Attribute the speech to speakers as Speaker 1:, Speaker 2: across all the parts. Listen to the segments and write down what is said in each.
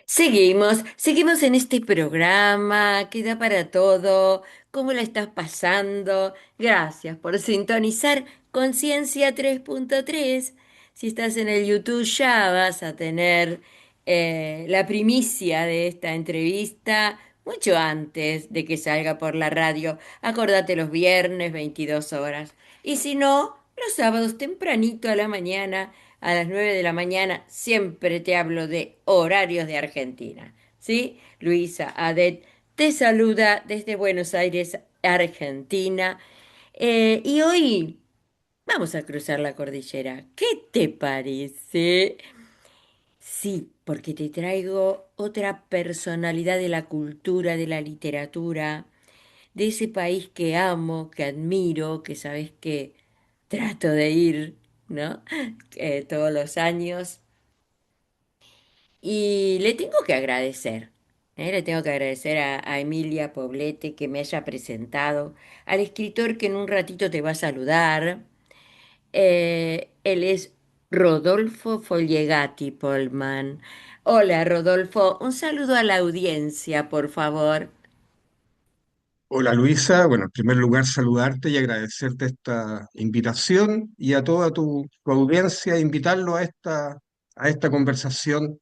Speaker 1: Seguimos en este programa que da para todo. ¿Cómo la estás pasando? Gracias por sintonizar Conciencia 3.3. Si estás en el YouTube ya vas a tener la primicia de esta entrevista mucho antes de que salga por la radio. Acordate los viernes 22 horas. Y si no, los sábados tempranito a la mañana a las 9 de la mañana, siempre te hablo de horarios de Argentina. ¿Sí? Luisa Adet te saluda desde Buenos Aires, Argentina. Y hoy vamos a cruzar la cordillera. ¿Qué te parece? Sí, porque te traigo otra personalidad de la cultura, de la literatura, de ese país que amo, que admiro, que sabes que trato de ir, ¿no? Todos los años. Y le tengo que agradecer, le tengo que agradecer a Emilia Poblete que me haya presentado, al escritor que en un ratito te va a saludar. Él es Rodolfo Follegati Polman. Hola, Rodolfo, un saludo a la audiencia, por favor.
Speaker 2: Hola Luisa, bueno, en primer lugar saludarte y agradecerte esta invitación y a toda tu audiencia invitarlo a esta conversación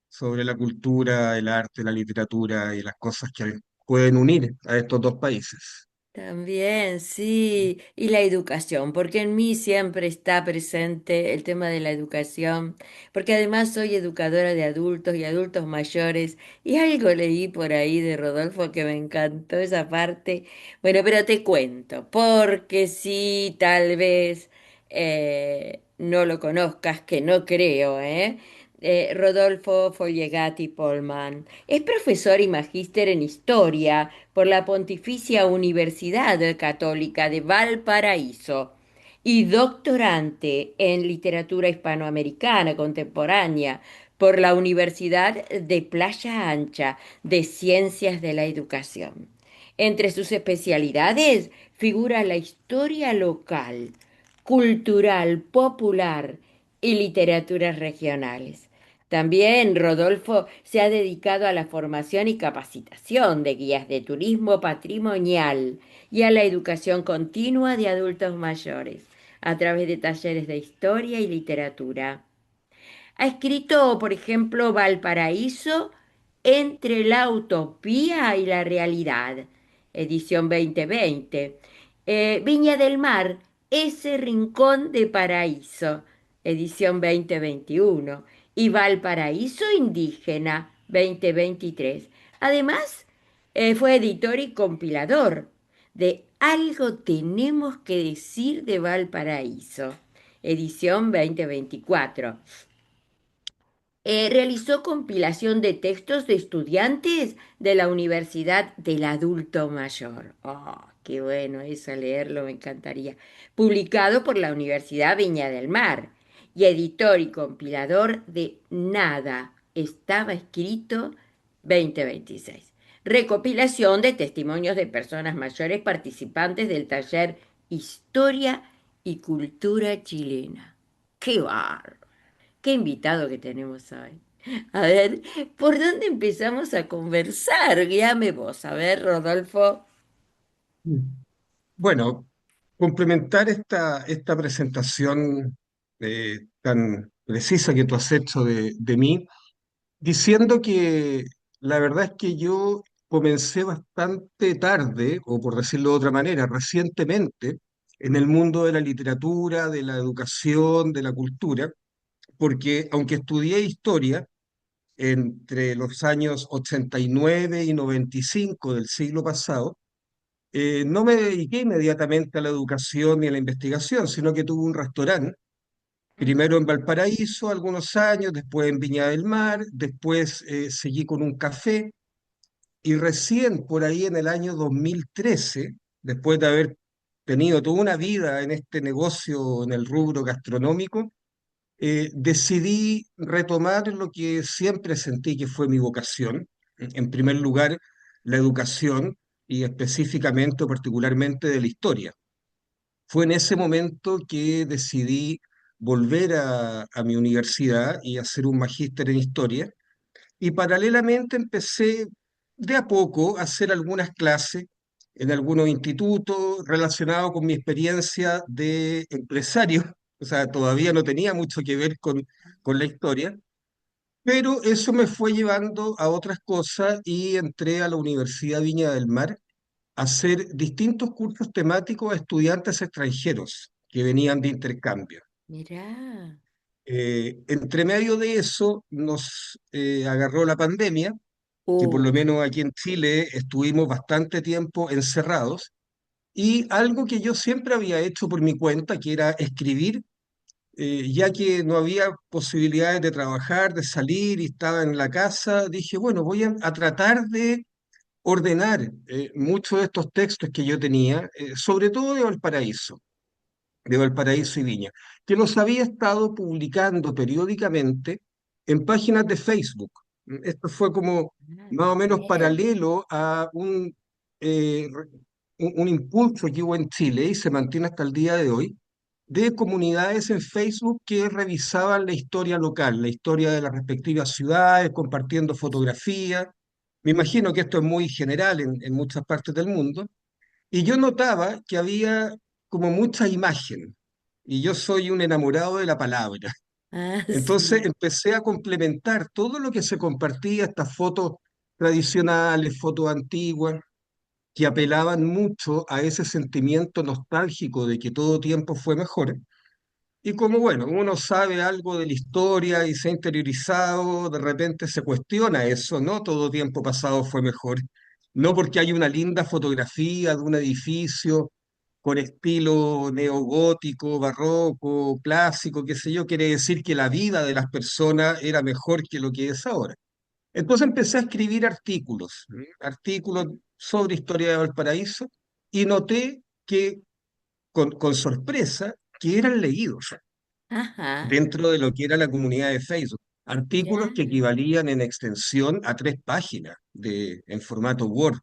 Speaker 2: sobre la cultura, el arte, la literatura y las cosas que pueden unir a estos dos países.
Speaker 1: También, sí, y la educación, porque en mí siempre está presente el tema de la educación, porque además soy educadora de adultos y adultos mayores, y algo leí por ahí de Rodolfo que me encantó esa parte. Bueno, pero te cuento, porque sí, tal vez no lo conozcas, que no creo, ¿eh? Rodolfo Follegati Polman. Es profesor y magíster en historia por la Pontificia Universidad Católica de Valparaíso y doctorante en literatura hispanoamericana contemporánea por la Universidad de Playa Ancha de Ciencias de la Educación. Entre sus especialidades figura la historia local, cultural, popular y literaturas regionales. También Rodolfo se ha dedicado a la formación y capacitación de guías de turismo patrimonial y a la educación continua de adultos mayores a través de talleres de historia y literatura. Ha escrito, por ejemplo, Valparaíso entre la utopía y la realidad, edición 2020. Viña del Mar, ese rincón de paraíso, edición 2021. Y Valparaíso Indígena, 2023. Además, fue editor y compilador de Algo tenemos que decir de Valparaíso, edición 2024. Realizó compilación de textos de estudiantes de la Universidad del Adulto Mayor. Oh, qué bueno eso, leerlo me encantaría. Publicado por la Universidad Viña del Mar y editor y compilador de Nada estaba escrito 2026. Recopilación de testimonios de personas mayores participantes del taller Historia y Cultura Chilena. ¡Qué bárbaro! Qué invitado que tenemos hoy. A ver, ¿por dónde empezamos a conversar? Guíame vos, a ver, Rodolfo.
Speaker 2: Mm. Bueno, complementar esta presentación tan precisa que tú has hecho de mí, diciendo que la verdad es que yo comencé bastante tarde, o por decirlo de otra manera, recientemente, en el mundo de la literatura, de la educación, de la cultura, porque aunque estudié historia entre los años 89 y 95 del siglo pasado, no me dediqué inmediatamente a la educación ni a la investigación, sino que tuve un restaurante. Primero en Valparaíso algunos años, después en Viña del Mar, después seguí con un café y recién por ahí en el año 2013, después de haber tenido toda una vida en este negocio, en el rubro gastronómico, decidí retomar lo que siempre sentí que fue mi vocación. En primer lugar, la educación y específicamente o particularmente de la historia. Fue en ese momento que decidí volver a mi universidad y hacer un magíster en historia y paralelamente empecé de a poco a hacer algunas clases en algunos institutos relacionados con mi experiencia de empresario. O sea, todavía no tenía mucho que ver con la historia, pero eso me fue llevando a otras cosas y entré a la Universidad Viña del Mar a hacer distintos cursos temáticos a estudiantes extranjeros que venían de intercambio.
Speaker 1: Mirá.
Speaker 2: Entre medio de eso nos agarró la pandemia, que por lo
Speaker 1: Uh,
Speaker 2: menos aquí en Chile estuvimos bastante tiempo encerrados, y algo que yo siempre había hecho por mi cuenta, que era escribir, ya que no había posibilidades de trabajar, de salir y estaba en la casa, dije, bueno, voy a tratar de ordenar muchos de estos textos que yo tenía, sobre todo de Valparaíso y Viña, que los había estado publicando periódicamente en páginas de Facebook. Esto fue como más o menos
Speaker 1: bien.
Speaker 2: paralelo a un impulso que hubo en Chile y se mantiene hasta el día de hoy, de comunidades en Facebook que revisaban la historia local, la historia de las respectivas ciudades, compartiendo fotografías. Me imagino que esto es muy general en muchas partes del mundo, y yo notaba que había como mucha imagen, y yo soy un enamorado de la palabra.
Speaker 1: Ah,
Speaker 2: Entonces
Speaker 1: sí.
Speaker 2: empecé a complementar todo lo que se compartía, estas fotos tradicionales, fotos antiguas, que apelaban mucho a ese sentimiento nostálgico de que todo tiempo fue mejor. Y como, bueno, uno sabe algo de la historia y se ha interiorizado, de repente se cuestiona eso, ¿no? Todo tiempo pasado fue mejor. No porque hay una linda fotografía de un edificio con estilo neogótico, barroco, clásico, qué sé yo, quiere decir que la vida de las personas era mejor que lo que es ahora. Entonces empecé a escribir artículos, artículos sobre historia de Valparaíso, y noté que, con sorpresa, que eran leídos
Speaker 1: Ajá.
Speaker 2: dentro de lo que era la comunidad de Facebook. Artículos que
Speaker 1: Mirá.
Speaker 2: equivalían en extensión a 3 páginas en formato Word.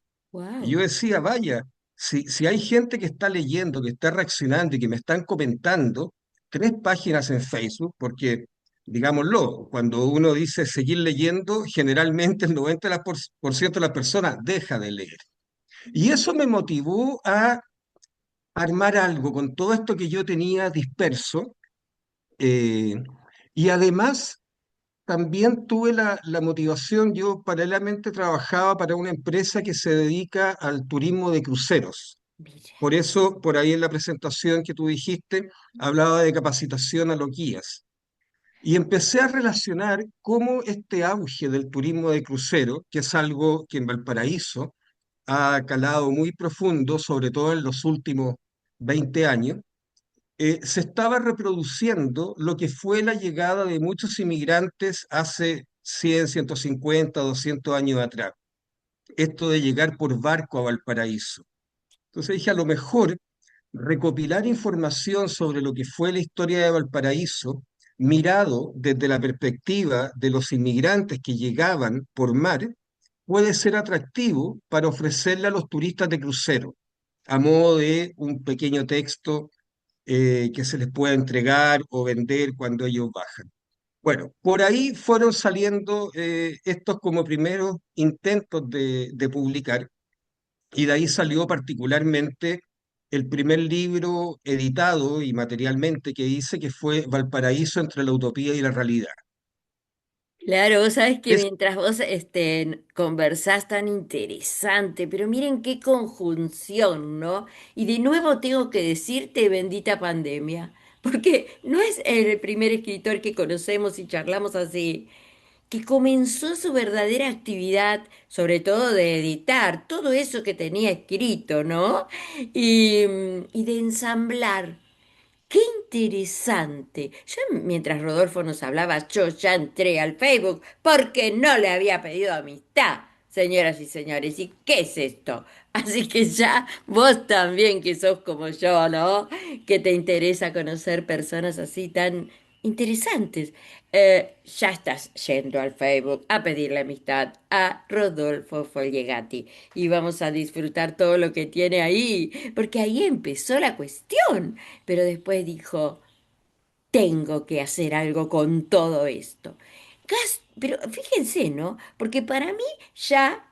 Speaker 2: Y yo
Speaker 1: Wow.
Speaker 2: decía, vaya, si hay gente que está leyendo, que está reaccionando y que me están comentando, 3 páginas en Facebook, porque, digámoslo, cuando uno dice seguir leyendo, generalmente el 90% de las personas deja de leer. Y eso me motivó a armar algo con todo esto que yo tenía disperso. eh, y además también tuve la motivación, yo paralelamente trabajaba para una empresa que se dedica al turismo de cruceros.
Speaker 1: Mirá.
Speaker 2: Por eso, por ahí en la presentación que tú dijiste, hablaba de capacitación a los guías. Y empecé a relacionar cómo este auge del turismo de crucero, que es algo que en Valparaíso ha calado muy profundo, sobre todo en los últimos 20 años, se estaba reproduciendo lo que fue la llegada de muchos inmigrantes hace 100, 150, 200 años atrás. Esto de llegar por barco a Valparaíso. Entonces dije, a lo mejor recopilar información sobre lo que fue la historia de Valparaíso, mirado desde la perspectiva de los inmigrantes que llegaban por mar, puede ser atractivo para ofrecerle a los turistas de crucero, a modo de un pequeño texto que se les pueda entregar o vender cuando ellos bajan. Bueno, por ahí fueron saliendo estos como primeros intentos de publicar, y de ahí salió particularmente el primer libro editado y materialmente que hice, que fue Valparaíso entre la utopía y la realidad.
Speaker 1: Claro, vos sabés que
Speaker 2: Es,
Speaker 1: mientras vos conversás tan interesante, pero miren qué conjunción, ¿no? Y de nuevo tengo que decirte bendita pandemia, porque no es el primer escritor que conocemos y charlamos así, que comenzó su verdadera actividad, sobre todo de editar todo eso que tenía escrito, ¿no? Y de ensamblar. Qué interesante. Yo, mientras Rodolfo nos hablaba, yo ya entré al Facebook porque no le había pedido amistad, señoras y señores. ¿Y qué es esto? Así que ya vos también, que sos como yo, ¿no? Que te interesa conocer personas así tan interesantes. Ya estás yendo al Facebook a pedirle amistad a Rodolfo Follegati y vamos a disfrutar todo lo que tiene ahí, porque ahí empezó la cuestión. Pero después dijo, tengo que hacer algo con todo esto. Pero fíjense, ¿no? Porque para mí ya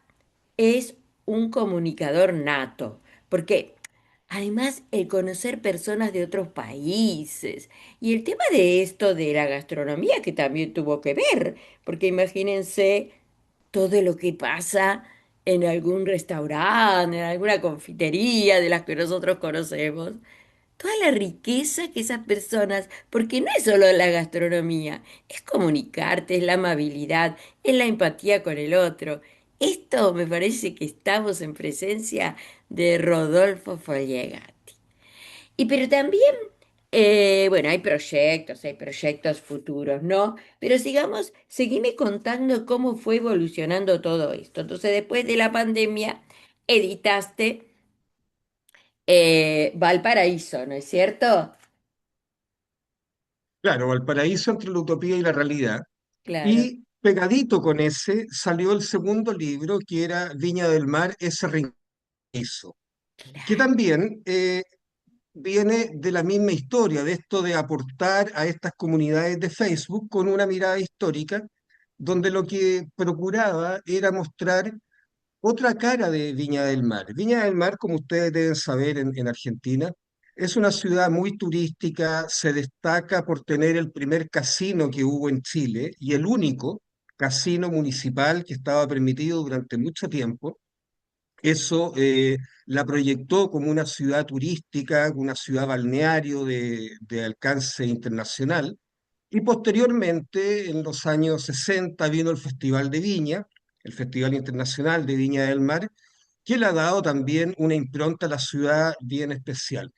Speaker 1: es un comunicador nato, porque además el conocer personas de otros países y el tema de esto de la gastronomía que también tuvo que ver, porque imagínense todo lo que pasa en algún restaurante, en alguna confitería de las que nosotros conocemos, toda la riqueza que esas personas, porque no es solo la gastronomía, es comunicarte, es la amabilidad, es la empatía con el otro. Esto me parece que estamos en presencia de Rodolfo Follegati. Y pero también, bueno, hay proyectos futuros, ¿no? Pero sigamos, seguime contando cómo fue evolucionando todo esto. Entonces, después de la pandemia, editaste Valparaíso, ¿no es cierto?
Speaker 2: Claro, Valparaíso entre la utopía y la realidad.
Speaker 1: Claro,
Speaker 2: Y pegadito con ese salió el segundo libro, que era Viña del Mar, ese rincón, que
Speaker 1: claro,
Speaker 2: también viene de la misma historia, de esto de aportar a estas comunidades de Facebook con una mirada histórica, donde lo que procuraba era mostrar otra cara de Viña del Mar. Viña del Mar, como ustedes deben saber en Argentina, es una ciudad muy turística, se destaca por tener el primer casino que hubo en Chile y el único casino municipal que estaba permitido durante mucho tiempo. Eso la proyectó como una ciudad turística, una ciudad balneario de alcance internacional. Y posteriormente, en los años 60, vino el Festival de Viña, el Festival Internacional de Viña del Mar, que le ha dado también una impronta a la ciudad bien especial.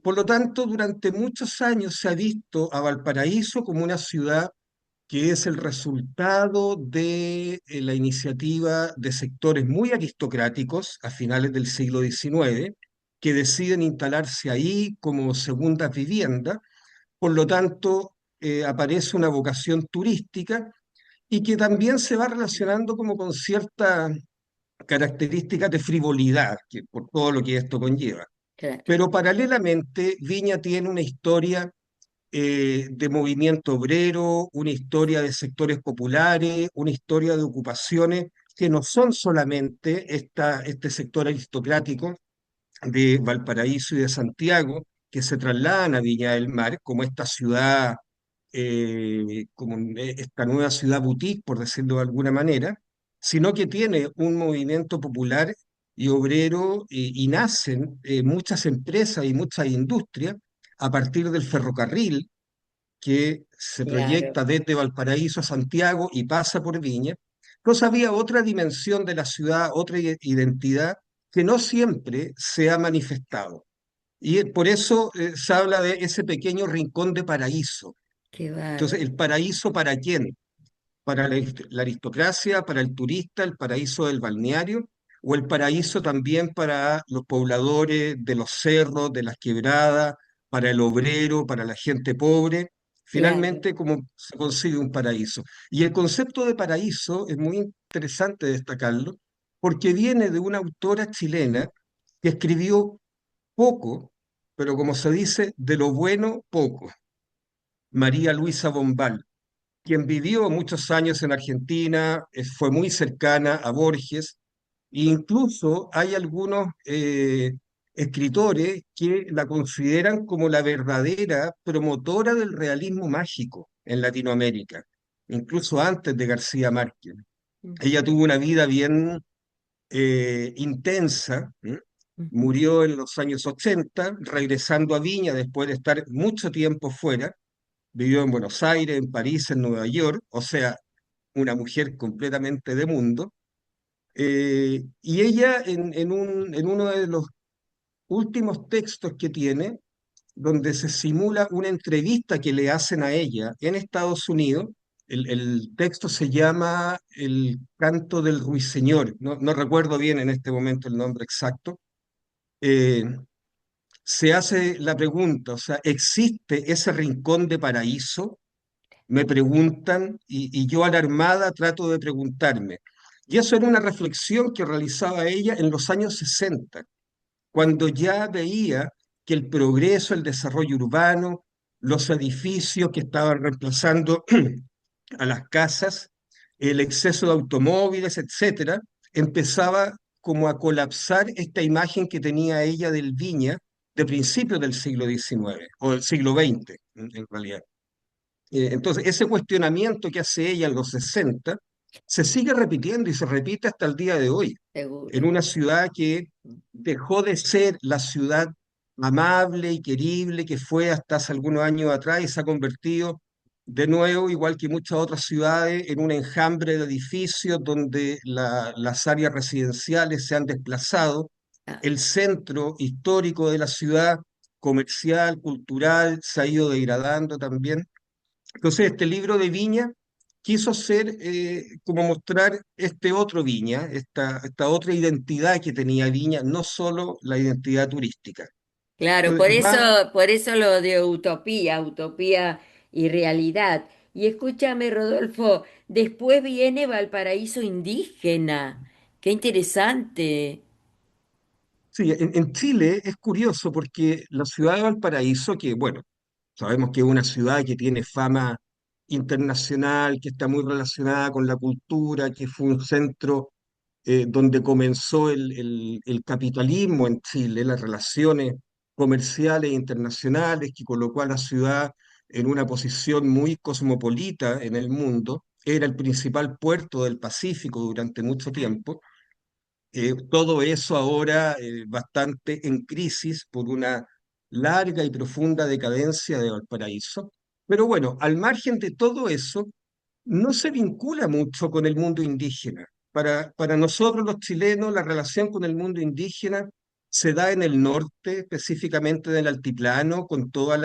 Speaker 2: Por lo tanto, durante muchos años se ha visto a Valparaíso como una ciudad que es el resultado de la iniciativa de sectores muy aristocráticos a finales del siglo XIX, que deciden instalarse ahí como segundas viviendas. Por lo tanto, aparece una vocación turística y que también se va relacionando como con ciertas características de frivolidad, que, por todo lo que esto conlleva.
Speaker 1: claro,
Speaker 2: Pero paralelamente, Viña tiene una historia de movimiento obrero, una historia de sectores populares, una historia de ocupaciones que no son solamente este sector aristocrático de Valparaíso y de Santiago, que se trasladan a Viña del Mar como esta ciudad, como esta nueva ciudad boutique, por decirlo de alguna manera, sino que tiene un movimiento popular y obrero y nacen muchas empresas y muchas industrias a partir del ferrocarril que se
Speaker 1: claro,
Speaker 2: proyecta desde Valparaíso a Santiago y pasa por Viña. Entonces había otra dimensión de la ciudad, otra identidad que no siempre se ha manifestado. Y por eso se habla de ese pequeño rincón de paraíso.
Speaker 1: qué
Speaker 2: Entonces,
Speaker 1: bárbaro,
Speaker 2: ¿el paraíso para quién? Para la aristocracia, para el turista, el paraíso del balneario, o el paraíso también para los pobladores de los cerros, de las quebradas, para el obrero, para la gente pobre.
Speaker 1: claro,
Speaker 2: Finalmente, ¿cómo se consigue un paraíso? Y el concepto de paraíso es muy interesante destacarlo, porque viene de una autora chilena que escribió poco, pero como se dice, de lo bueno poco, María Luisa Bombal, quien vivió muchos años en Argentina, fue muy cercana a Borges, e incluso hay algunos escritores que la consideran como la verdadera promotora del realismo mágico en Latinoamérica, incluso antes de García Márquez. Ella
Speaker 1: ujú,
Speaker 2: tuvo una vida bien intensa, ¿m?
Speaker 1: ujú,
Speaker 2: Murió en los años 80, regresando a Viña después de estar mucho tiempo fuera. Vivió en Buenos Aires, en París, en Nueva York, o sea, una mujer completamente de mundo. Y ella en uno de los últimos textos que tiene, donde se simula una entrevista que le hacen a ella en Estados Unidos, el texto se llama El canto del ruiseñor, no recuerdo bien en este momento el nombre exacto. eh, Se hace la pregunta, o sea, ¿existe ese rincón de paraíso? Me preguntan y yo alarmada trato de preguntarme. Y eso era una reflexión que realizaba ella en los años 60, cuando ya veía que el progreso, el desarrollo urbano, los edificios que estaban reemplazando a las casas, el exceso de automóviles, etcétera, empezaba como a colapsar esta imagen que tenía ella del Viña de principios del siglo XIX o del siglo XX, en realidad. Entonces, ese cuestionamiento que hace ella en los 60 se sigue repitiendo y se repite hasta el día de hoy, en
Speaker 1: seguro.
Speaker 2: una ciudad que dejó de ser la ciudad amable y querible que fue hasta hace algunos años atrás y se ha convertido de nuevo, igual que muchas otras ciudades, en un enjambre de edificios donde las áreas residenciales se han desplazado,
Speaker 1: Ah,
Speaker 2: el centro histórico de la ciudad, comercial, cultural, se ha ido degradando también. Entonces, este libro de Viña quiso ser como mostrar este otro Viña, esta otra identidad que tenía Viña, no solo la identidad turística.
Speaker 1: claro,
Speaker 2: Entonces, más,
Speaker 1: por eso lo de utopía, utopía y realidad. Y escúchame, Rodolfo, después viene Valparaíso indígena. Qué interesante.
Speaker 2: sí, en Chile es curioso porque la ciudad de Valparaíso, que bueno, sabemos que es una ciudad que tiene fama internacional, que está muy relacionada con la cultura, que fue un centro donde comenzó el capitalismo en Chile, las relaciones comerciales internacionales, que colocó a la ciudad en una posición muy cosmopolita en el mundo, era el principal puerto del Pacífico durante mucho tiempo. Todo eso ahora bastante en crisis por una larga y profunda decadencia de Valparaíso. Pero bueno, al margen de todo eso, no se vincula mucho con el mundo indígena. Para nosotros los chilenos, la relación con el mundo indígena se da en el norte, específicamente en el altiplano, con toda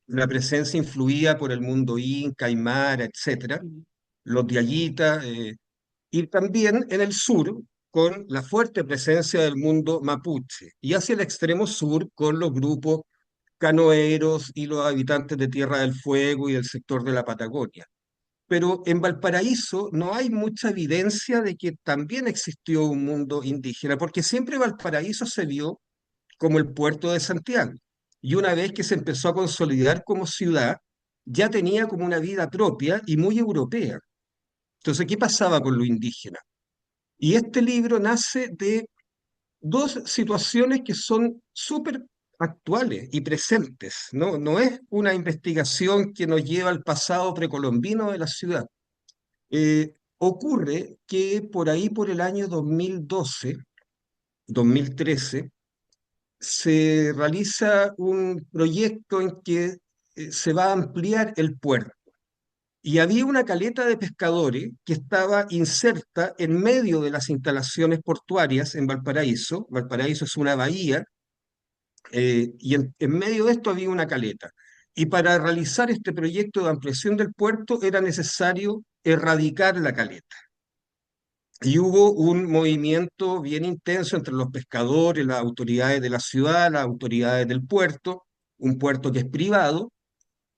Speaker 2: la presencia influida por el mundo inca, aymara, etcétera, los diaguitas, y también en el sur, con la fuerte presencia del mundo mapuche, y hacia el extremo sur, con los grupos canoeros y los habitantes de Tierra del Fuego y del sector de la Patagonia. Pero en Valparaíso no hay mucha evidencia de que también existió un mundo indígena, porque siempre Valparaíso se vio como el puerto de Santiago. Y una vez que se empezó a consolidar como ciudad, ya tenía como una vida propia y muy europea. Entonces, ¿qué pasaba con lo indígena? Y este libro nace de dos situaciones que son súper actuales y presentes, ¿no? No es una investigación que nos lleva al pasado precolombino de la ciudad. Ocurre que por ahí, por el año 2012, 2013, se realiza un proyecto en que se va a ampliar el puerto. Y había una caleta de pescadores que estaba inserta en medio de las instalaciones portuarias en Valparaíso. Valparaíso es una bahía, y en medio de esto había una caleta. Y para realizar este proyecto de ampliación del puerto era necesario erradicar la caleta. Y hubo un movimiento bien intenso entre los pescadores, las autoridades de la ciudad, las autoridades del puerto, un puerto que es privado,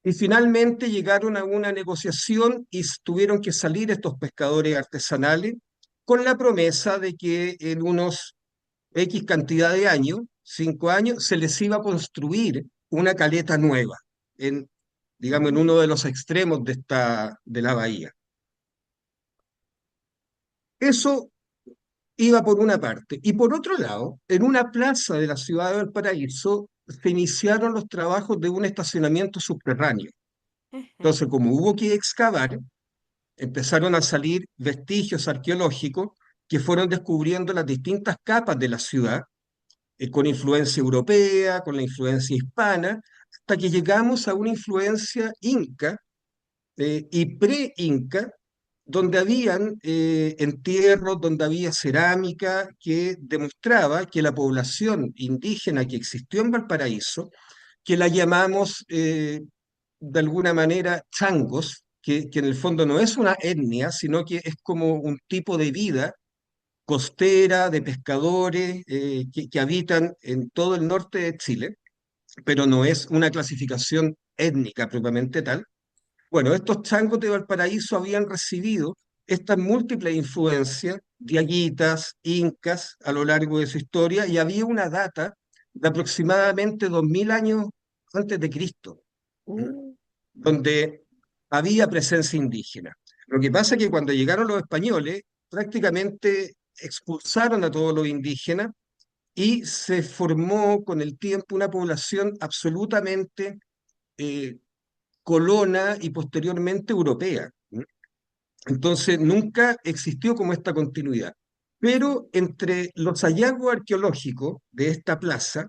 Speaker 2: y finalmente llegaron a una negociación y tuvieron que salir estos pescadores artesanales con la promesa de que en unos X cantidad de años, 5 años, se les iba a construir una caleta nueva, en, digamos, en uno de los extremos de la bahía. Eso iba por una parte. Y por otro lado, en una plaza de la ciudad de Valparaíso se iniciaron los trabajos de un estacionamiento subterráneo.
Speaker 1: Ajá.
Speaker 2: Entonces, como hubo que excavar, empezaron a salir vestigios arqueológicos que fueron descubriendo las distintas capas de la ciudad, con influencia europea, con la influencia hispana, hasta que llegamos a una influencia inca y pre-inca, donde habían entierros, donde había cerámica que demostraba que la población indígena que existió en Valparaíso, que la llamamos de alguna manera changos, que en el fondo no es una etnia, sino que es como un tipo de vida costera de pescadores que habitan en todo el norte de Chile, pero no es una clasificación étnica propiamente tal. Bueno, estos changos de Valparaíso habían recibido estas múltiples influencias diaguitas, incas, a lo largo de su historia, y había una data de aproximadamente 2000 años antes de Cristo, ¿m?
Speaker 1: Uh,
Speaker 2: donde había presencia indígena. Lo que pasa es que cuando llegaron los españoles, prácticamente expulsaron a todos los indígenas y se formó con el tiempo una población absolutamente eh, colona y posteriormente europea. Entonces, nunca existió como esta continuidad. Pero entre los hallazgos arqueológicos de esta plaza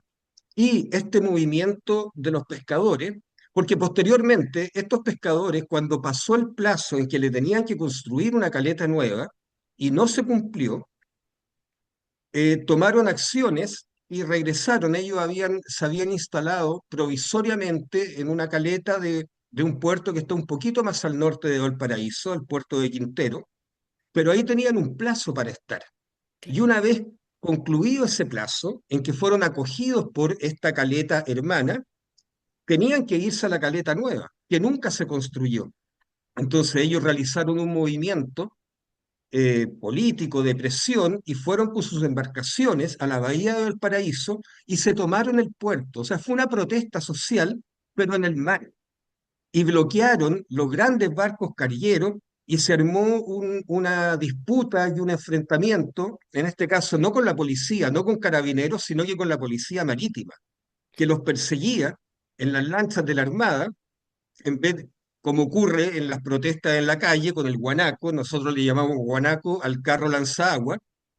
Speaker 2: y este movimiento de los pescadores, porque posteriormente estos pescadores, cuando pasó el plazo en que le tenían que construir una caleta nueva y no se cumplió, tomaron acciones y regresaron. Ellos se habían instalado provisoriamente en una caleta de un puerto que está un poquito más al norte de Valparaíso, el puerto de Quintero, pero ahí tenían un plazo para estar. Y
Speaker 1: Claro.
Speaker 2: una vez concluido ese plazo, en que fueron acogidos por esta caleta hermana, tenían que irse a la caleta nueva, que nunca se construyó. Entonces ellos realizaron un movimiento político de presión y fueron con sus embarcaciones a la bahía de Valparaíso y se tomaron el puerto. O sea, fue una protesta social, pero en el mar. Y bloquearon los grandes barcos cargueros y se armó una disputa y un enfrentamiento, en este caso no con la policía, no con carabineros, sino que con la policía marítima, que los perseguía en las lanchas de la Armada en vez, como ocurre en las protestas en la calle con el guanaco, nosotros le llamamos guanaco al carro lanzagua,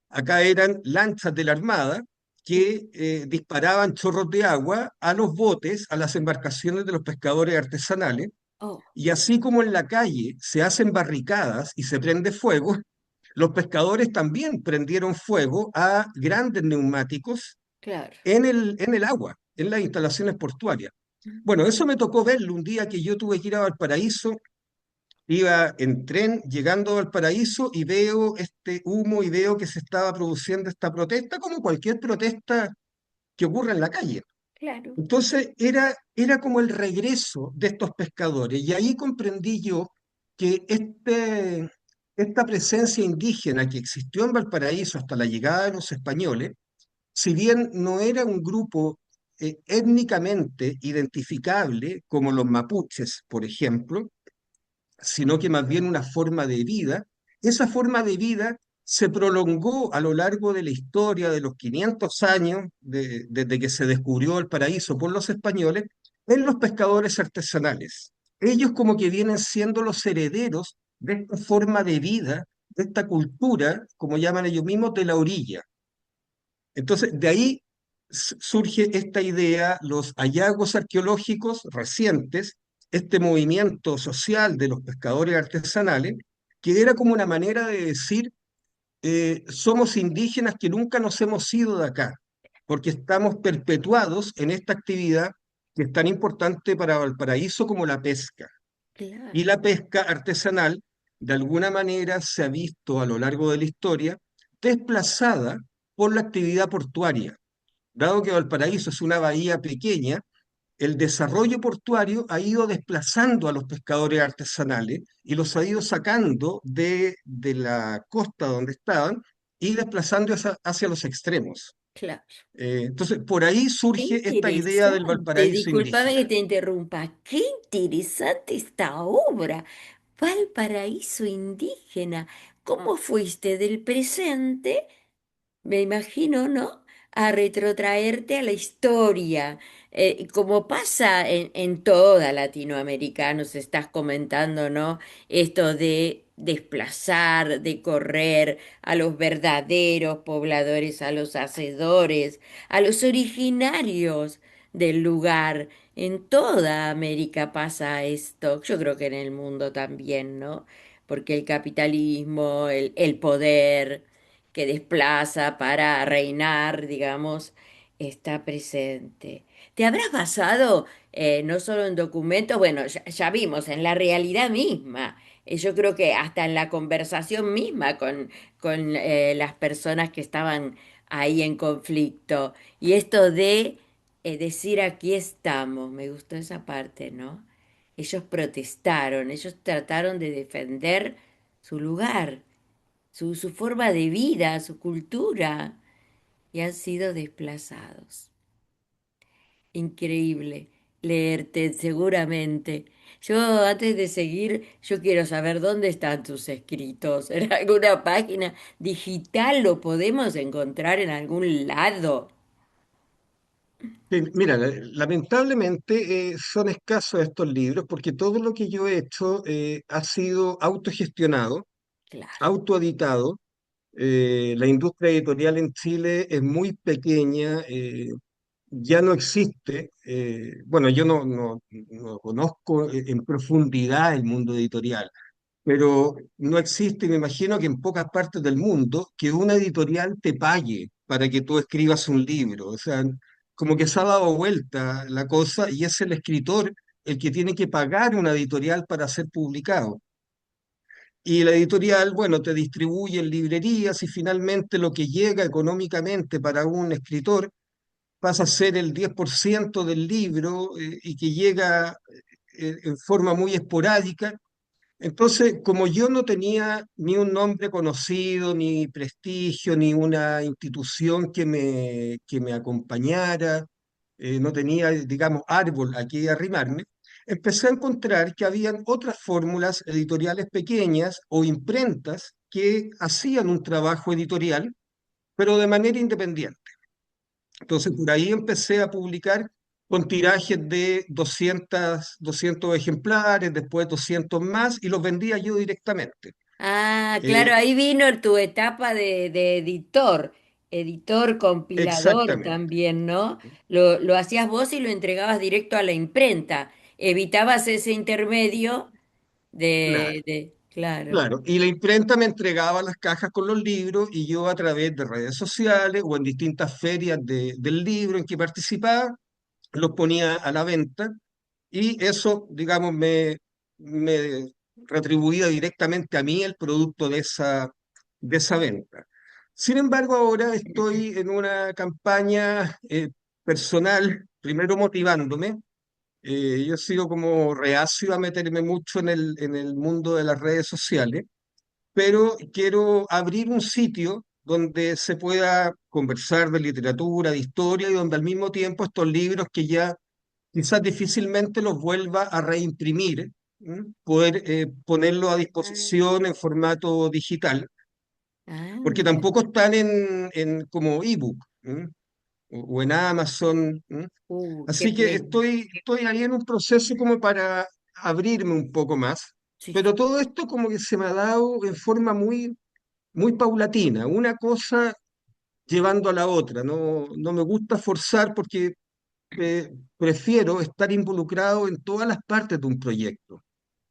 Speaker 2: acá eran lanchas de la Armada que disparaban chorros de agua a los botes, a las embarcaciones de los pescadores artesanales,
Speaker 1: Oh,
Speaker 2: y así como en la calle se hacen barricadas y se prende fuego, los pescadores también prendieron fuego a grandes neumáticos
Speaker 1: claro.
Speaker 2: en el agua, en las instalaciones portuarias. Bueno, eso me tocó verlo un día que yo tuve que ir a Valparaíso, iba en tren llegando a Valparaíso y veo este humo y veo que se estaba produciendo esta protesta, como cualquier protesta que ocurre en la calle.
Speaker 1: Claro.
Speaker 2: Entonces era como el regreso de estos pescadores y ahí comprendí yo que esta presencia indígena que existió en Valparaíso hasta la llegada de los españoles, si bien no era un grupo étnicamente identificable como los mapuches, por ejemplo, sino que más bien una forma de vida, esa forma de vida se prolongó a lo largo de la historia de los 500 años, desde que se descubrió el paraíso por los españoles, en los pescadores artesanales. Ellos como que vienen siendo los herederos de esta forma de vida, de esta cultura, como llaman ellos mismos, de la orilla. Entonces, de ahí surge esta idea, los hallazgos arqueológicos recientes, este movimiento social de los pescadores artesanales, que era como una manera de decir, somos indígenas que nunca nos hemos ido de acá, porque estamos perpetuados en esta actividad que es tan importante para Valparaíso como la pesca. Y
Speaker 1: Claro.
Speaker 2: la pesca artesanal, de alguna manera, se ha visto a lo largo de la historia desplazada por la actividad portuaria. Dado que Valparaíso es una bahía pequeña, el desarrollo portuario ha ido desplazando a los pescadores artesanales y los ha ido sacando de la costa donde estaban y desplazando hacia los extremos.
Speaker 1: Claro.
Speaker 2: Entonces, por ahí
Speaker 1: Qué
Speaker 2: surge esta idea del
Speaker 1: interesante,
Speaker 2: Valparaíso
Speaker 1: discúlpame que
Speaker 2: indígena.
Speaker 1: te interrumpa, qué interesante esta obra. Valparaíso indígena. ¿Cómo fuiste del presente? Me imagino, ¿no? A retrotraerte a la historia, como pasa en toda Latinoamérica, nos estás comentando, ¿no? Esto de desplazar, de correr a los verdaderos pobladores, a los hacedores, a los originarios del lugar. En toda América pasa esto, yo creo que en el mundo también, ¿no? Porque el capitalismo, el poder que desplaza para reinar, digamos, está presente. ¿Te habrás basado no solo en documentos, bueno, ya vimos, en la realidad misma? Yo creo que hasta en la conversación misma con las personas que estaban ahí en conflicto. Y esto de decir aquí estamos, me gustó esa parte, ¿no? Ellos protestaron, ellos trataron de defender su lugar, su forma de vida, su cultura, y han sido desplazados. Increíble leerte seguramente. Yo antes de seguir, yo quiero saber dónde están tus escritos. ¿En alguna página digital lo podemos encontrar en algún lado?
Speaker 2: Mira, lamentablemente son escasos estos libros porque todo lo que yo he hecho ha sido autogestionado,
Speaker 1: Claro.
Speaker 2: autoeditado. La industria editorial en Chile es muy pequeña, ya no existe. Bueno, yo no conozco en profundidad el mundo editorial, pero no existe, me imagino que en pocas partes del mundo, que una editorial te pague para que tú escribas un libro. O sea, como que se ha dado vuelta la cosa y es el escritor el que tiene que pagar una editorial para ser publicado. Y la editorial, bueno, te distribuye en librerías y finalmente lo que llega económicamente para un escritor pasa a ser el 10% del libro y que llega en forma muy esporádica. Entonces, como yo no tenía ni un nombre conocido, ni prestigio, ni una institución que me acompañara, no tenía, digamos, árbol a que arrimarme, empecé a encontrar que habían otras fórmulas editoriales pequeñas o imprentas que hacían un trabajo editorial, pero de manera independiente. Entonces, por ahí empecé a publicar con tirajes de 200 ejemplares, después 200 más, y los vendía yo directamente.
Speaker 1: Ah, claro,
Speaker 2: Eh,
Speaker 1: ahí vino tu etapa de editor, editor, compilador
Speaker 2: exactamente,
Speaker 1: también, ¿no? Lo hacías vos y lo entregabas directo a la imprenta. Evitabas ese intermedio
Speaker 2: claro.
Speaker 1: claro.
Speaker 2: Claro, y la imprenta me entregaba las cajas con los libros y yo a través de redes sociales o en distintas ferias del libro en que participaba, los ponía a la venta y eso, digamos, me retribuía directamente a mí el producto de esa venta. Sin embargo, ahora estoy en una campaña personal, primero motivándome. Yo he sido como reacio a meterme mucho en el mundo de las redes sociales, pero quiero abrir un sitio donde se pueda conversar de literatura, de historia y donde al mismo tiempo estos libros que ya quizás difícilmente los vuelva a reimprimir, ¿m? Poder ponerlo a disposición en formato digital, porque
Speaker 1: Ah,
Speaker 2: tampoco están en como ebook, ¿m? O en Amazon. ¿M?
Speaker 1: qué
Speaker 2: Así que
Speaker 1: pena.
Speaker 2: estoy ahí en un proceso como para abrirme un poco más,
Speaker 1: Sí,
Speaker 2: pero
Speaker 1: sí.
Speaker 2: todo esto como que se me ha dado en forma muy paulatina, una cosa llevando a la otra. No me gusta forzar porque prefiero estar involucrado en todas las partes de un proyecto.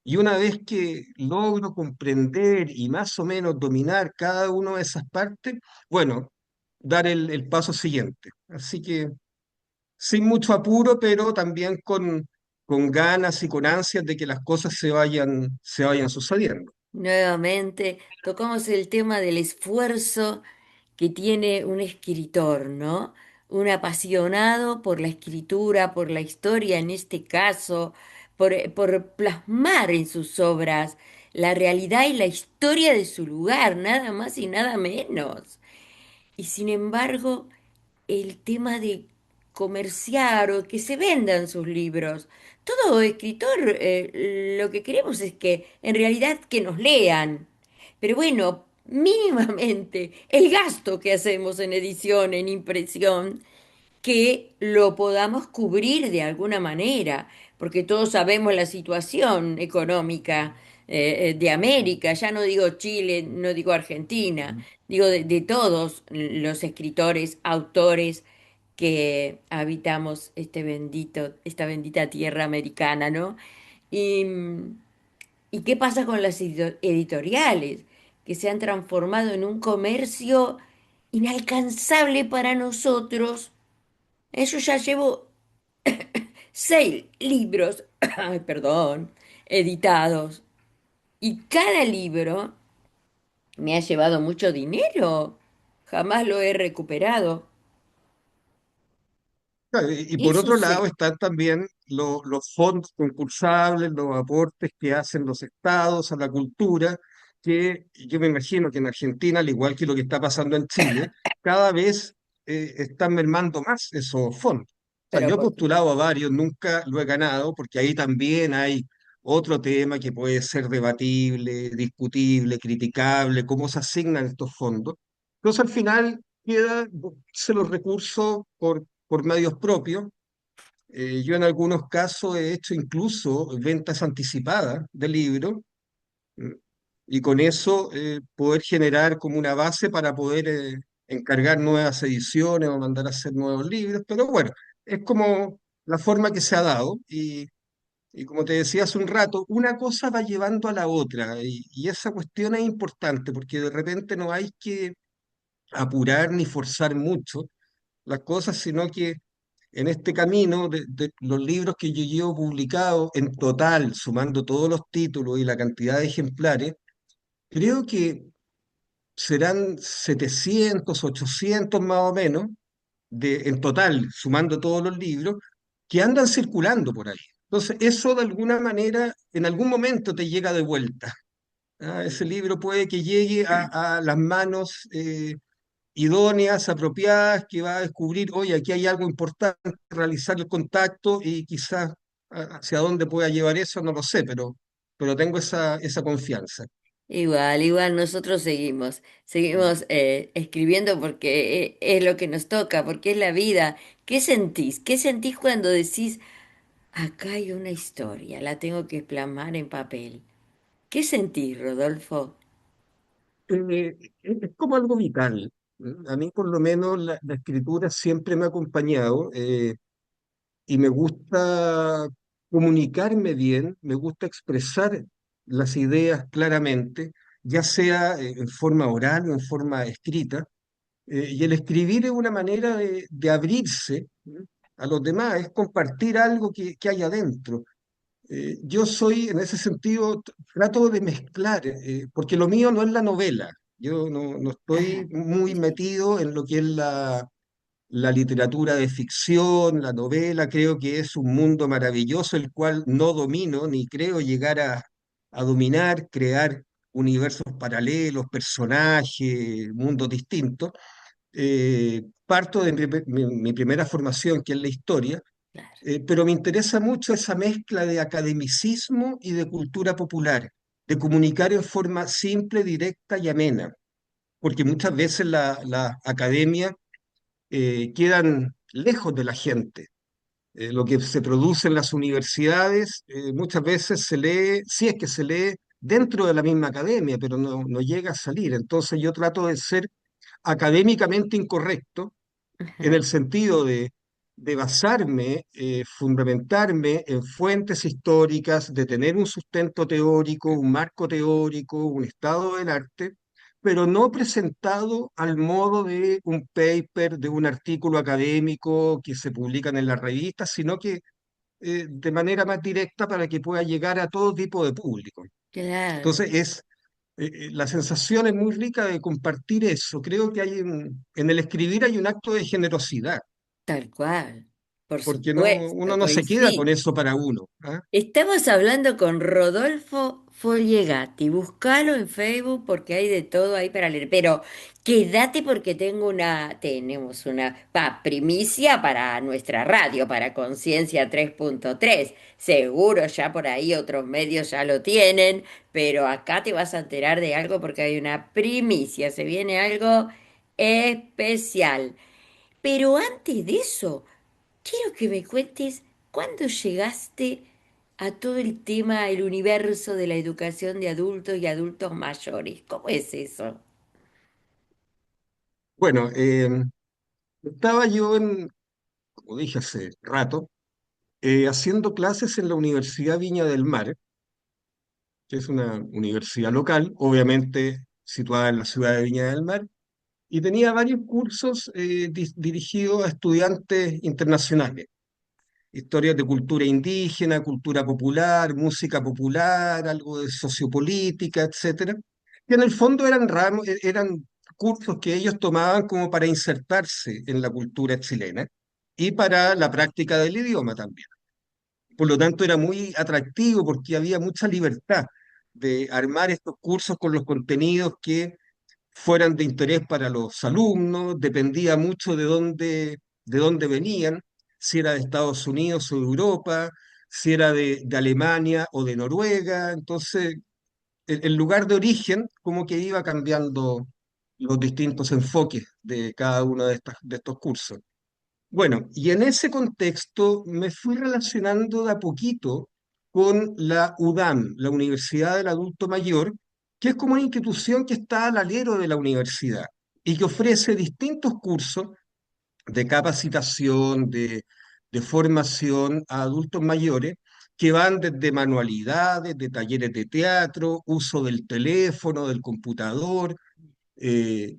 Speaker 2: Y una vez que logro comprender y más o menos dominar cada una de esas partes, bueno, dar el paso siguiente. Así que sin mucho apuro, pero también con ganas y con ansias de que las cosas se vayan sucediendo.
Speaker 1: Nuevamente tocamos el tema del esfuerzo que tiene un escritor, ¿no? Un apasionado por la escritura, por la historia en este caso, por plasmar en sus obras la realidad y la historia de su lugar, nada más y nada menos. Y sin embargo, el tema de comerciar o que se vendan sus libros. Todo escritor, lo que queremos es que en realidad que nos lean. Pero bueno, mínimamente el gasto que hacemos en edición, en impresión, que lo podamos cubrir de alguna manera, porque todos sabemos la situación económica de América, ya no digo Chile, no digo Argentina, digo de todos los escritores, autores que habitamos esta bendita tierra americana, ¿no? Y, ¿Y qué pasa con las editoriales que se han transformado en un comercio inalcanzable para nosotros? Yo ya llevo 6 libros, ay, perdón, editados. Y cada libro me ha llevado mucho dinero. Jamás lo he recuperado.
Speaker 2: Claro, y
Speaker 1: ¿Qué
Speaker 2: por otro lado
Speaker 1: sucede?
Speaker 2: están también los fondos concursables, los aportes que hacen los estados a la cultura, que yo me imagino que en Argentina, al igual que lo que está pasando en Chile, cada vez están mermando más esos fondos. O sea,
Speaker 1: Pero
Speaker 2: yo he
Speaker 1: por
Speaker 2: postulado a varios, nunca lo he ganado, porque ahí también hay otro tema que puede ser debatible, discutible, criticable, cómo se asignan estos fondos. Entonces al final queda se los recursos por medios propios. Yo en algunos casos he hecho incluso ventas anticipadas de libros, mm, y con eso poder generar como una base para poder encargar nuevas ediciones o mandar a hacer nuevos libros. Pero bueno, es como la forma que se ha dado y como te decía hace un rato, una cosa va llevando a la otra y esa cuestión es importante porque de repente no hay que apurar ni forzar mucho las cosas, sino que en este camino de los libros que yo llevo publicados en total, sumando todos los títulos y la cantidad de ejemplares, creo que serán 700 800 más o menos, en total, sumando todos los libros, que andan circulando por ahí. Entonces, eso de alguna manera, en algún momento te llega de vuelta. ¿Ah? Ese libro puede que llegue a las manos idóneas, apropiadas, que va a descubrir, oye, aquí hay algo importante, realizar el contacto y quizás hacia dónde pueda llevar eso, no lo sé, pero tengo esa confianza.
Speaker 1: Igual, igual, nosotros seguimos escribiendo porque es lo que nos toca, porque es la vida. ¿Qué sentís? ¿Qué sentís cuando decís, acá hay una historia, la tengo que plasmar en papel? ¿Qué sentís, Rodolfo?
Speaker 2: Es como algo vital. A mí por lo menos la escritura siempre me ha acompañado, y me gusta comunicarme bien, me gusta expresar las ideas claramente, ya sea en forma oral o en forma escrita. Y el escribir es una manera de abrirse, ¿no?, a los demás, es compartir algo que hay adentro. Yo soy, en ese sentido, trato de mezclar, porque lo mío no es la novela. Yo no estoy
Speaker 1: Ajá,
Speaker 2: muy metido en lo que es la literatura de ficción, la novela. Creo que es un mundo maravilloso el cual no domino ni creo llegar a dominar, crear universos paralelos, personajes, mundos distintos. Parto de mi primera formación, que es la historia,
Speaker 1: claro.
Speaker 2: pero me interesa mucho esa mezcla de academicismo y de cultura popular, de comunicar en forma simple, directa y amena, porque muchas veces la academia quedan lejos de la gente. Lo que se produce en las universidades muchas veces se lee, si es que se lee dentro de la misma academia, pero no llega a salir. Entonces yo trato de ser académicamente incorrecto en
Speaker 1: Ajá,
Speaker 2: el sentido de basarme, fundamentarme en fuentes históricas, de tener un sustento teórico, un marco teórico, un estado del arte, pero no presentado al modo de un paper, de un artículo académico que se publican en las revistas, sino que de manera más directa para que pueda llegar a todo tipo de público.
Speaker 1: claro,
Speaker 2: Entonces, la sensación es muy rica de compartir eso. Creo que en el escribir hay un acto de generosidad,
Speaker 1: tal cual. Por
Speaker 2: porque
Speaker 1: supuesto,
Speaker 2: uno no se queda con
Speaker 1: coincido.
Speaker 2: eso para uno. ¿Ah?
Speaker 1: Estamos hablando con Rodolfo Follegati. Búscalo en Facebook porque hay de todo ahí para leer. Pero quédate porque tenemos una primicia para nuestra radio, para Conciencia 3.3. Seguro ya por ahí otros medios ya lo tienen, pero acá te vas a enterar de algo porque hay una primicia. Se viene algo especial. Pero antes de eso, quiero que me cuentes cuándo llegaste a todo el tema, el universo de la educación de adultos y adultos mayores. ¿Cómo es eso?
Speaker 2: Bueno, estaba yo como dije hace rato, haciendo clases en la Universidad Viña del Mar, que es una universidad local, obviamente situada en la ciudad de Viña del Mar, y tenía varios cursos dirigidos a estudiantes internacionales. Historias de cultura indígena, cultura popular, música popular, algo de sociopolítica, etcétera. Que en el fondo eran ramos, eran cursos que ellos tomaban como para insertarse en la cultura chilena y para la práctica del idioma también. Por lo tanto, era muy atractivo porque había mucha libertad de armar estos cursos con los contenidos que fueran de interés para los alumnos, dependía mucho de dónde venían, si era de Estados Unidos o de Europa. si era de Alemania o de Noruega. Entonces, el lugar de origen como que iba cambiando los distintos enfoques de cada uno de estos cursos. Bueno, y en ese contexto me fui relacionando de a poquito con la UDAM, la Universidad del Adulto Mayor, que es como una institución que está al alero de la universidad y que ofrece distintos cursos de capacitación, de formación a adultos mayores, que van desde manualidades, de talleres de teatro, uso del teléfono, del computador, eh,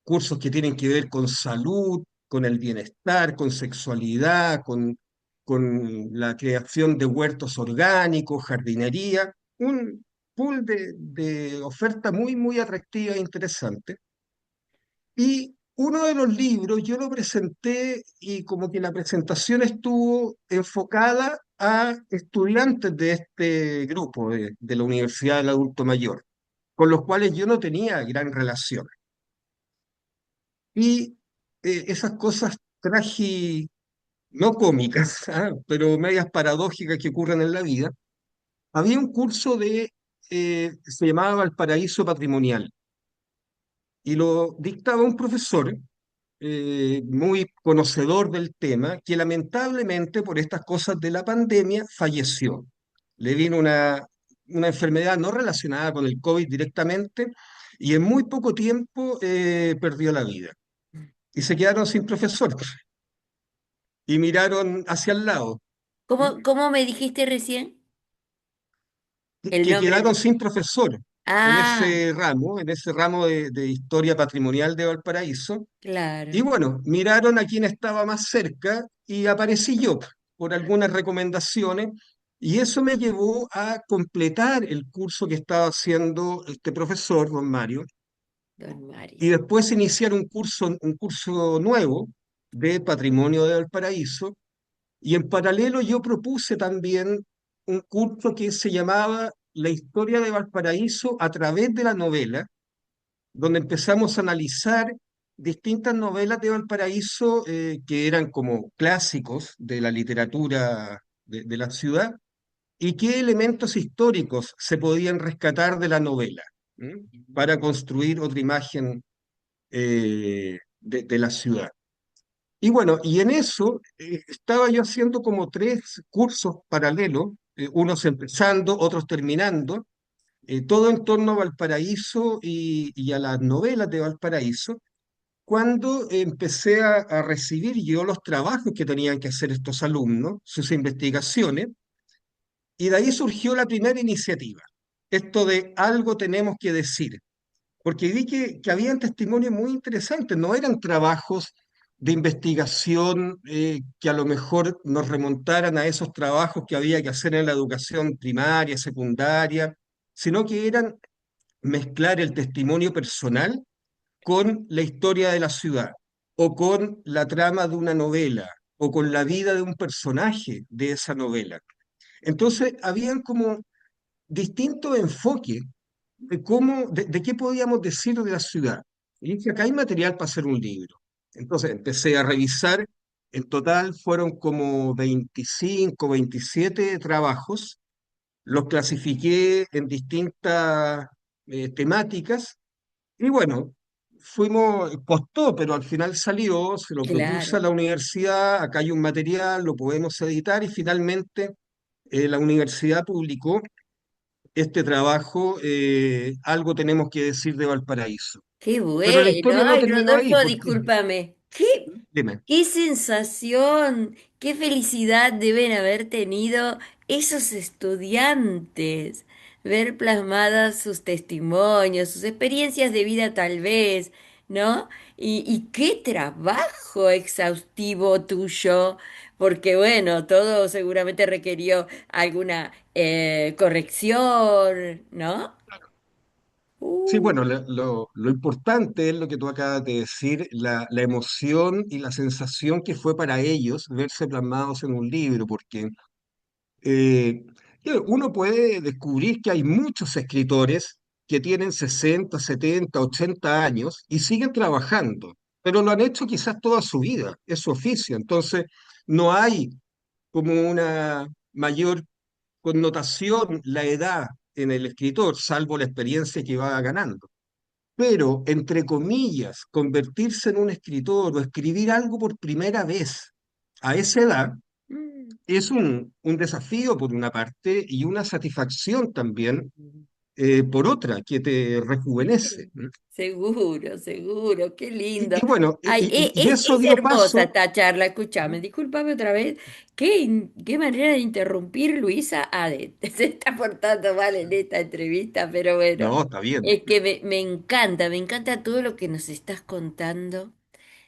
Speaker 2: cursos que tienen que ver con salud, con el bienestar, con sexualidad, con la creación de huertos orgánicos, jardinería, un pool de oferta muy, muy atractiva e interesante. Y uno de los libros yo lo presenté y como que la presentación estuvo enfocada a estudiantes de este grupo de la Universidad del Adulto Mayor, con los cuales yo no tenía gran relación. Y esas cosas no cómicas, pero medias paradójicas que ocurren en la vida, había un curso se llamaba Valparaíso Patrimonial, y lo dictaba un profesor muy conocedor del tema, que lamentablemente por estas cosas de la pandemia falleció. Le vino una enfermedad no relacionada con el COVID directamente, y en muy poco tiempo perdió la vida. Y se quedaron sin profesor y miraron hacia el lado. ¿Mm?
Speaker 1: ¿Cómo me dijiste recién el
Speaker 2: Que
Speaker 1: nombre
Speaker 2: quedaron
Speaker 1: de...
Speaker 2: sin profesor
Speaker 1: Ah,
Speaker 2: en ese ramo de historia patrimonial de Valparaíso. Y
Speaker 1: claro,
Speaker 2: bueno, miraron a quién estaba más cerca y aparecí yo por algunas recomendaciones, y eso me llevó a completar el curso que estaba haciendo este profesor, don Mario,
Speaker 1: don
Speaker 2: y
Speaker 1: Mario.
Speaker 2: después iniciar un curso nuevo de Patrimonio de Valparaíso. Y en paralelo yo propuse también un curso que se llamaba La historia de Valparaíso a través de la novela, donde empezamos a analizar distintas novelas de Valparaíso que eran como clásicos de la literatura de la ciudad y qué elementos históricos se podían rescatar de la novela, ¿m? Para construir otra imagen de la ciudad. Y bueno, y en eso estaba yo haciendo como tres cursos paralelos, unos empezando, otros terminando, todo en torno a Valparaíso y a las novelas de Valparaíso, cuando empecé a recibir yo los trabajos que tenían que hacer estos alumnos, sus investigaciones, y de ahí surgió la primera iniciativa, esto de algo tenemos que decir, porque vi que habían testimonios muy interesantes, no eran trabajos de investigación que a lo mejor nos remontaran a esos trabajos que había que hacer en la educación primaria, secundaria, sino que eran mezclar el testimonio personal con la historia de la ciudad, o con la trama de una novela, o con la vida de un personaje de esa novela. Entonces, habían como distintos enfoques de qué podíamos decir de la ciudad. Y dije, acá hay material para hacer un libro. Entonces empecé a revisar, en total fueron como 25, 27 trabajos, los clasifiqué en distintas temáticas, y bueno, costó, pero al final salió, se lo propuse a
Speaker 1: Claro.
Speaker 2: la universidad, acá hay un material, lo podemos editar, y finalmente la universidad publicó este trabajo, algo tenemos que decir de Valparaíso.
Speaker 1: Qué
Speaker 2: Pero la
Speaker 1: bueno.
Speaker 2: historia no
Speaker 1: Ay,
Speaker 2: terminó ahí,
Speaker 1: Rodolfo,
Speaker 2: porque,
Speaker 1: discúlpame.
Speaker 2: dime,
Speaker 1: Qué sensación, qué felicidad deben haber tenido esos estudiantes. Ver plasmadas sus testimonios, sus experiencias de vida tal vez, ¿no? Y qué trabajo exhaustivo tuyo, porque bueno, todo seguramente requirió alguna corrección, ¿no?
Speaker 2: sí,
Speaker 1: Uh,
Speaker 2: bueno, lo importante es lo que tú acabas de decir, la emoción y la sensación que fue para ellos verse plasmados en un libro, porque eh, claro, uno puede descubrir que hay muchos escritores que tienen 60, 70, 80 años y siguen trabajando, pero lo han hecho quizás toda su vida, es su oficio. Entonces, no hay como una mayor connotación la edad en el escritor, salvo la experiencia que va ganando. Pero, entre comillas, convertirse en un escritor o escribir algo por primera vez a esa edad
Speaker 1: Mm.
Speaker 2: es un desafío por una parte y una satisfacción también por otra, que te rejuvenece.
Speaker 1: Sí, seguro, seguro, qué lindo.
Speaker 2: Y bueno,
Speaker 1: Ay,
Speaker 2: y eso
Speaker 1: es
Speaker 2: dio
Speaker 1: hermosa
Speaker 2: paso.
Speaker 1: esta charla, escúchame, discúlpame otra vez. Qué manera de interrumpir, Luisa Ade. Se está portando mal en esta entrevista, pero bueno,
Speaker 2: No, está bien.
Speaker 1: es que me encanta todo lo que nos estás contando.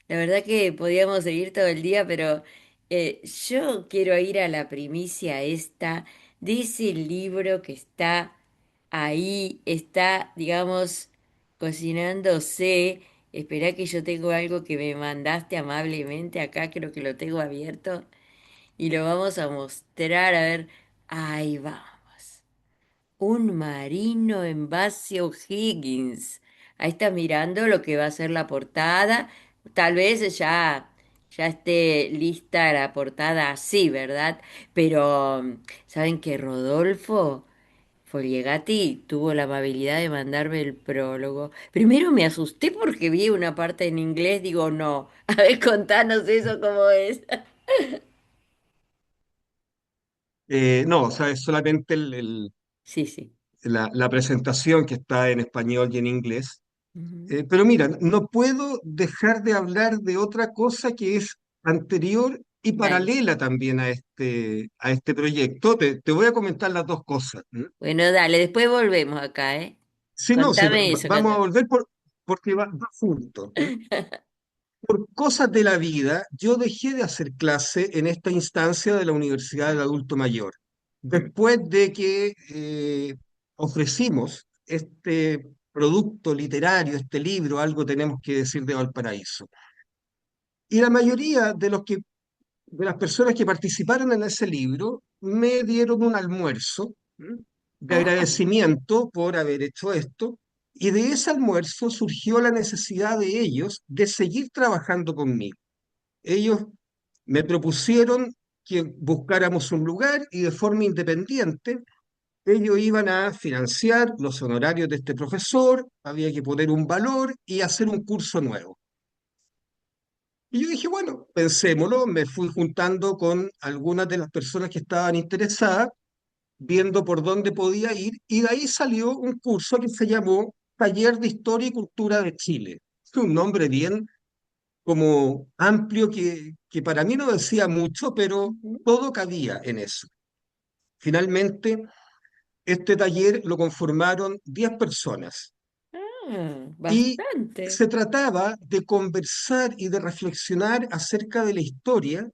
Speaker 1: La verdad que podíamos seguir todo el día, pero yo quiero ir a la primicia esta de ese libro que está ahí, está, digamos, cocinándose. Esperá que yo tengo algo que me mandaste amablemente acá, creo que lo tengo abierto y lo vamos a mostrar, a ver, ahí vamos. Un marino en base O'Higgins. Ahí está mirando lo que va a ser la portada. Tal vez ya esté lista la portada así, ¿verdad? Pero, ¿saben que Rodolfo Fogliegatti tuvo la amabilidad de mandarme el prólogo? Primero me asusté porque vi una parte en inglés, digo, no. A ver, contanos eso cómo es.
Speaker 2: No, o sea, es solamente
Speaker 1: Sí, sí.
Speaker 2: la presentación que está en español y en inglés.
Speaker 1: Ujú.
Speaker 2: Pero mira, no puedo dejar de hablar de otra cosa que es anterior y
Speaker 1: Dale.
Speaker 2: paralela también a este proyecto. Te voy a comentar las dos cosas. ¿M?
Speaker 1: Bueno, dale, después volvemos acá, ¿eh?
Speaker 2: Si no, si
Speaker 1: Contame eso,
Speaker 2: vamos a
Speaker 1: contame.
Speaker 2: volver porque va junto. ¿M? Por cosas de la vida, yo dejé de hacer clase en esta instancia de la Universidad del Adulto Mayor, después de que ofrecimos este producto literario, este libro, Algo tenemos que decir de Valparaíso. Y la mayoría de las personas que participaron en ese libro me dieron un almuerzo, ¿m? De
Speaker 1: Ah,
Speaker 2: agradecimiento por haber hecho esto, y de ese almuerzo surgió la necesidad de ellos de seguir trabajando conmigo. Ellos me propusieron que buscáramos un lugar y de forma independiente ellos iban a financiar los honorarios de este profesor, había que poner un valor y hacer un curso nuevo. Y yo dije, bueno, pensémoslo, me fui juntando con algunas de las personas que estaban interesadas, viendo por dónde podía ir, y de ahí salió un curso que se llamó Taller de Historia y Cultura de Chile. Es un nombre bien como amplio que para mí no decía mucho, pero
Speaker 1: ujú.
Speaker 2: todo cabía en eso. Finalmente, este taller lo conformaron 10 personas
Speaker 1: Ah,
Speaker 2: y
Speaker 1: bastante.
Speaker 2: se trataba de conversar y de reflexionar acerca de la historia,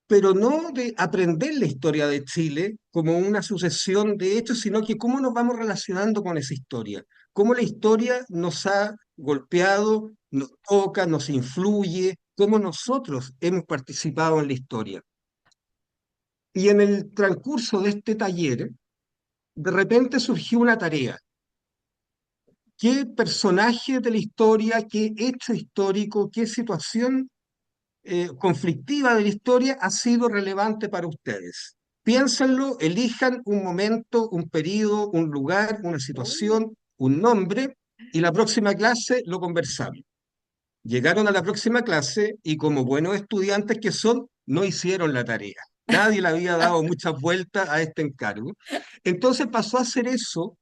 Speaker 2: pero no de aprender la historia de Chile como una sucesión de hechos, sino que cómo nos vamos relacionando con esa historia, cómo la historia nos ha golpeado, nos toca, nos influye, cómo nosotros hemos participado en la historia. Y en el transcurso de este taller, de repente surgió una tarea. ¿Qué personaje de la historia, qué hecho histórico, qué situación conflictiva de la historia ha sido relevante para ustedes? Piénsenlo, elijan un momento, un periodo, un lugar, una
Speaker 1: Uh,
Speaker 2: situación, un nombre, y la próxima clase lo conversamos. Llegaron a la próxima clase y como buenos estudiantes que son, no hicieron la tarea. Nadie le había dado muchas vueltas a este encargo. Entonces pasó a ser eso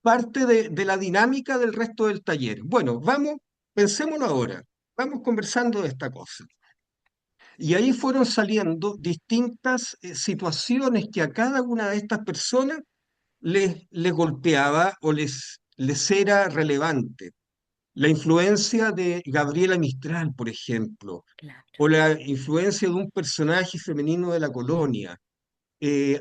Speaker 2: parte de la dinámica del resto del taller. Bueno, vamos, pensémoslo ahora, vamos conversando de esta cosa. Y ahí fueron saliendo distintas situaciones que a cada una de estas personas les golpeaba o les era relevante. La influencia de Gabriela Mistral, por ejemplo,
Speaker 1: claro.
Speaker 2: o la influencia de un personaje femenino de la colonia,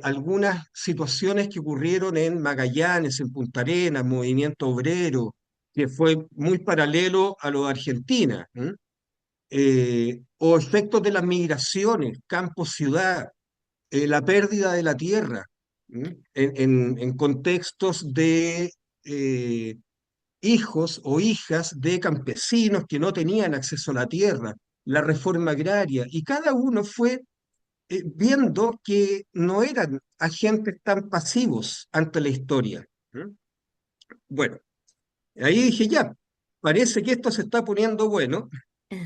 Speaker 2: algunas situaciones que ocurrieron en Magallanes, en Punta Arenas, movimiento obrero, que fue muy paralelo a lo de Argentina, ¿m? O efectos de las migraciones, campo-ciudad, la pérdida de la tierra, ¿m? En contextos de eh, hijos o hijas de campesinos que no tenían acceso a la tierra, la reforma agraria, y cada uno fue viendo que no eran agentes tan pasivos ante la historia. ¿Mm? Bueno, ahí dije, ya, parece que esto se está poniendo bueno,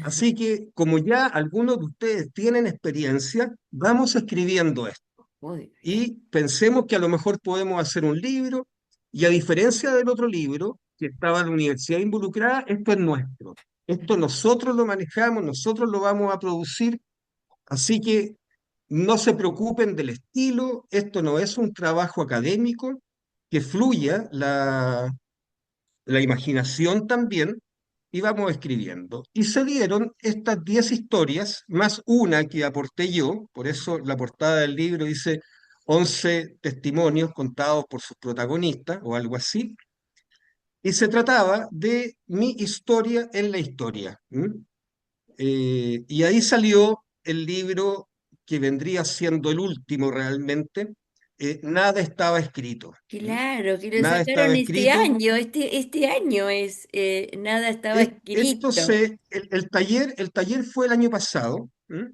Speaker 2: así que como ya algunos de ustedes tienen experiencia, vamos escribiendo esto
Speaker 1: Muy bien.
Speaker 2: y pensemos que a lo mejor podemos hacer un libro y a diferencia del otro libro, que estaba la universidad involucrada, esto es nuestro. Esto nosotros lo manejamos, nosotros lo vamos a producir, así que no se preocupen del estilo, esto no es un trabajo académico, que fluya la imaginación también, y vamos escribiendo. Y se dieron estas 10 historias, más una que aporté yo, por eso la portada del libro dice 11 testimonios contados por sus protagonistas o algo así, y se trataba de mi historia en la historia. ¿M? Y ahí salió el libro que vendría siendo el último realmente, Nada estaba escrito. ¿M?
Speaker 1: Claro, que lo
Speaker 2: Nada estaba
Speaker 1: sacaron este
Speaker 2: escrito.
Speaker 1: año, este año es, nada estaba escrito.
Speaker 2: El taller fue el año pasado, ¿m?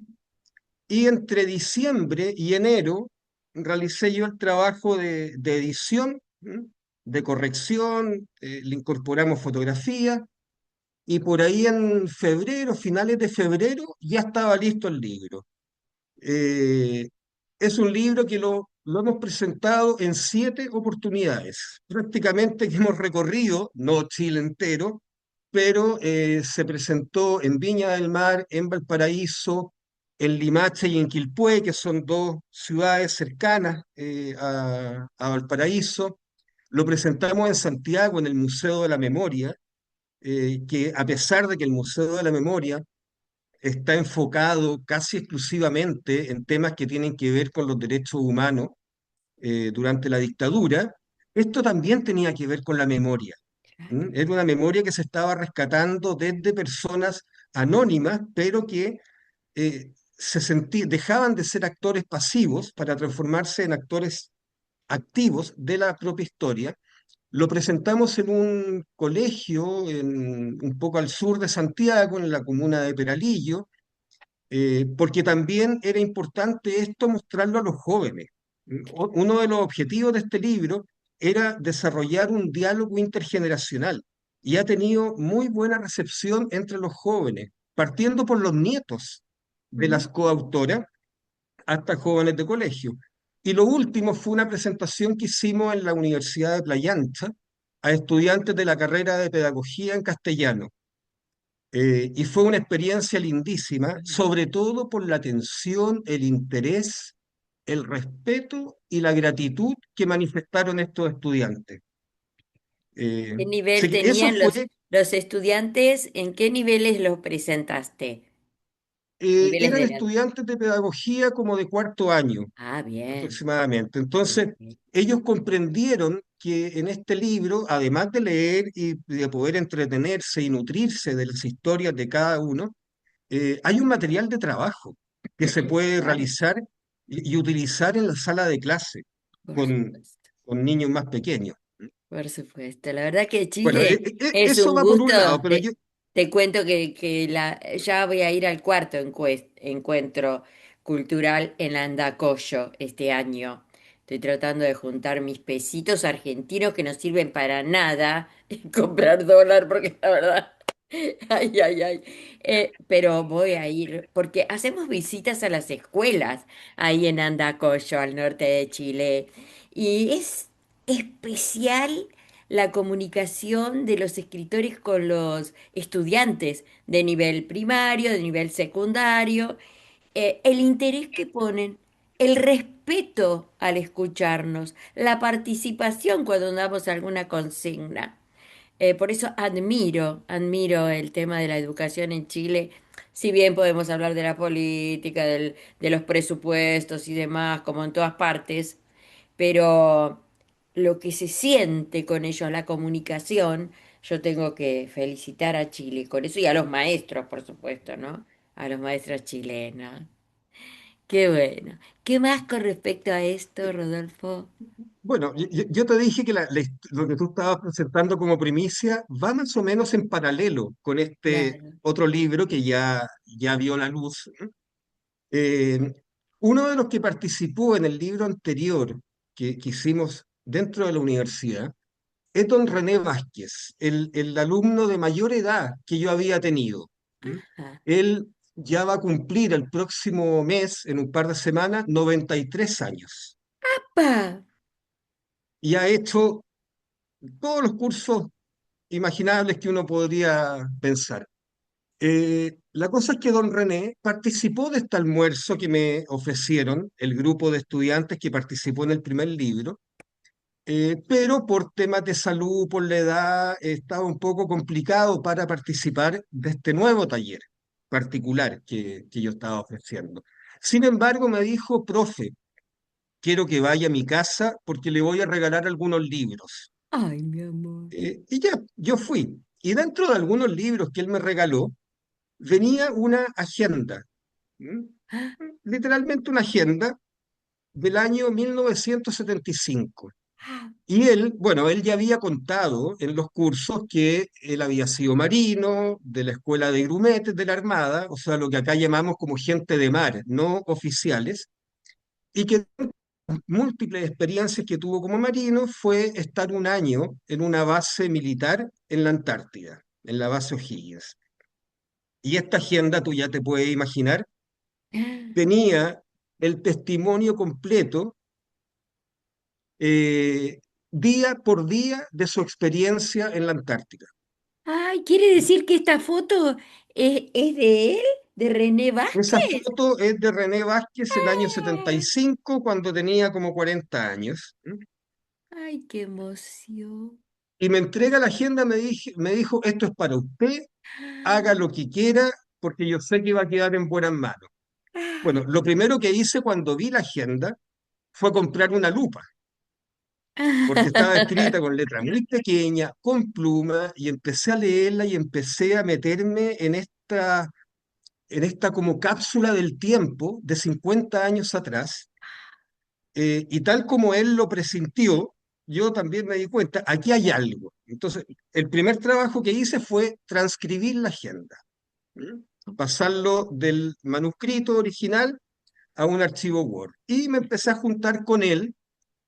Speaker 2: Y entre diciembre y enero realicé yo el trabajo de edición, ¿m? De corrección, le incorporamos fotografía y por ahí en febrero, finales de febrero, ya estaba listo el libro. Eh, es un libro que lo hemos presentado en 7 oportunidades, prácticamente que hemos recorrido, no Chile entero, pero se presentó en Viña del Mar, en Valparaíso, en Limache y en Quilpué, que son dos ciudades cercanas a Valparaíso. Lo presentamos en Santiago, en el Museo de la Memoria, que a pesar de que el Museo de la Memoria está enfocado casi exclusivamente en temas que tienen que ver con los derechos humanos durante la dictadura, esto también tenía que ver con la memoria. ¿M? Era una memoria que se estaba rescatando desde personas anónimas, pero que dejaban de ser actores pasivos para transformarse en actores activos de la propia historia. Lo presentamos en un colegio un poco al sur de Santiago, en la comuna de Peralillo, porque también era importante esto mostrarlo a los jóvenes. Uno de los objetivos de este libro era desarrollar un diálogo intergeneracional y ha tenido muy buena recepción entre los jóvenes, partiendo por los nietos de
Speaker 1: Ujú.
Speaker 2: las coautoras hasta jóvenes de colegio. Y lo último fue una presentación que hicimos en la Universidad de Playa Ancha a estudiantes de la carrera de Pedagogía en Castellano. Y fue una experiencia lindísima, sobre todo por la atención, el interés, el respeto y la gratitud que manifestaron estos estudiantes.
Speaker 1: ¿Qué
Speaker 2: Así
Speaker 1: nivel
Speaker 2: que eso
Speaker 1: tenían
Speaker 2: fue,
Speaker 1: los estudiantes? ¿En qué niveles los presentaste? Niveles
Speaker 2: eran
Speaker 1: de edad.
Speaker 2: estudiantes de pedagogía como de cuarto año
Speaker 1: Ah, bien.
Speaker 2: aproximadamente. Entonces,
Speaker 1: Bien.
Speaker 2: ellos comprendieron que en este libro, además de leer y de poder entretenerse y nutrirse de las historias de cada uno, hay un material de trabajo que se puede
Speaker 1: Claro,
Speaker 2: realizar y utilizar en la sala de clase
Speaker 1: por
Speaker 2: con,
Speaker 1: supuesto.
Speaker 2: con niños más pequeños.
Speaker 1: Por supuesto, la verdad que
Speaker 2: Bueno,
Speaker 1: Chile es
Speaker 2: eso
Speaker 1: un
Speaker 2: va por
Speaker 1: gusto.
Speaker 2: un lado, pero yo,
Speaker 1: Te cuento que ya voy a ir al cuarto encuentro cultural en Andacollo este año. Estoy tratando de juntar mis pesitos argentinos que no sirven para nada y comprar dólar porque la verdad, ay, ay, ay. Pero voy a ir porque hacemos visitas a las escuelas ahí en Andacollo, al norte de Chile. Y es especial la comunicación de los escritores con los estudiantes de nivel primario, de nivel secundario, el interés que ponen, el respeto al escucharnos, la participación cuando damos alguna consigna. Por eso admiro el tema de la educación en Chile. Si bien podemos hablar de la política, de los presupuestos y demás, como en todas partes, pero lo que se siente con ellos, la comunicación, yo tengo que felicitar a Chile con eso y a los maestros, por supuesto, ¿no? A los maestros chilenos. Qué bueno. ¿Qué más con respecto a esto, Rodolfo?
Speaker 2: bueno, yo te dije que lo que tú estabas presentando como primicia va más o menos en paralelo con este
Speaker 1: Claro.
Speaker 2: otro libro que ya vio la luz. ¿Eh? Uno de los que participó en el libro anterior que hicimos dentro de la universidad es don René Vázquez, el alumno de mayor edad que yo había tenido. ¿Mm?
Speaker 1: Ah,
Speaker 2: Él ya va a cumplir el próximo mes, en un par de semanas, 93 años
Speaker 1: pa.
Speaker 2: y ha hecho todos los cursos imaginables que uno podría pensar. La cosa es que don René participó de este almuerzo que me ofrecieron, el grupo de estudiantes que participó en el primer libro, pero por temas de salud, por la edad, estaba un poco complicado para participar de este nuevo taller particular que yo estaba ofreciendo. Sin embargo, me dijo, profe, quiero que vaya a mi casa porque le voy a regalar algunos libros.
Speaker 1: Ay, mi amor.
Speaker 2: Y ya, yo fui. Y dentro de algunos libros que él me regaló, venía una agenda, ¿m?
Speaker 1: Ah,
Speaker 2: Literalmente una agenda del año 1975.
Speaker 1: ah,
Speaker 2: Y él, bueno, él ya había contado en los cursos que él había sido marino de la escuela de grumetes de la Armada, o sea, lo que acá llamamos como gente de mar, no oficiales, y que múltiples experiencias que tuvo como marino fue estar un año en una base militar en la Antártida, en la base O'Higgins. Y esta agenda, tú ya te puedes imaginar,
Speaker 1: ah.
Speaker 2: tenía el testimonio completo, eh, día por día, de su experiencia en la Antártica.
Speaker 1: Ay, ¿quiere decir que esta foto es de él? ¿De René
Speaker 2: Esa
Speaker 1: Vázquez?
Speaker 2: foto es de René Vázquez el año 75, cuando tenía como 40 años.
Speaker 1: Ay, qué emoción.
Speaker 2: Y me entrega la agenda, me dijo, esto es para usted, haga lo que quiera, porque yo sé que va a quedar en buenas manos. Bueno, lo primero que hice cuando vi la agenda fue comprar una lupa, porque estaba escrita con letra muy pequeña, con pluma, y empecé a leerla y empecé a meterme en esta como cápsula del tiempo de 50 años atrás, y tal como él lo presintió, yo también me di cuenta, aquí hay algo. Entonces, el primer trabajo que hice fue transcribir la agenda, ¿m? Pasarlo del manuscrito original a un archivo Word. Y me empecé a juntar con él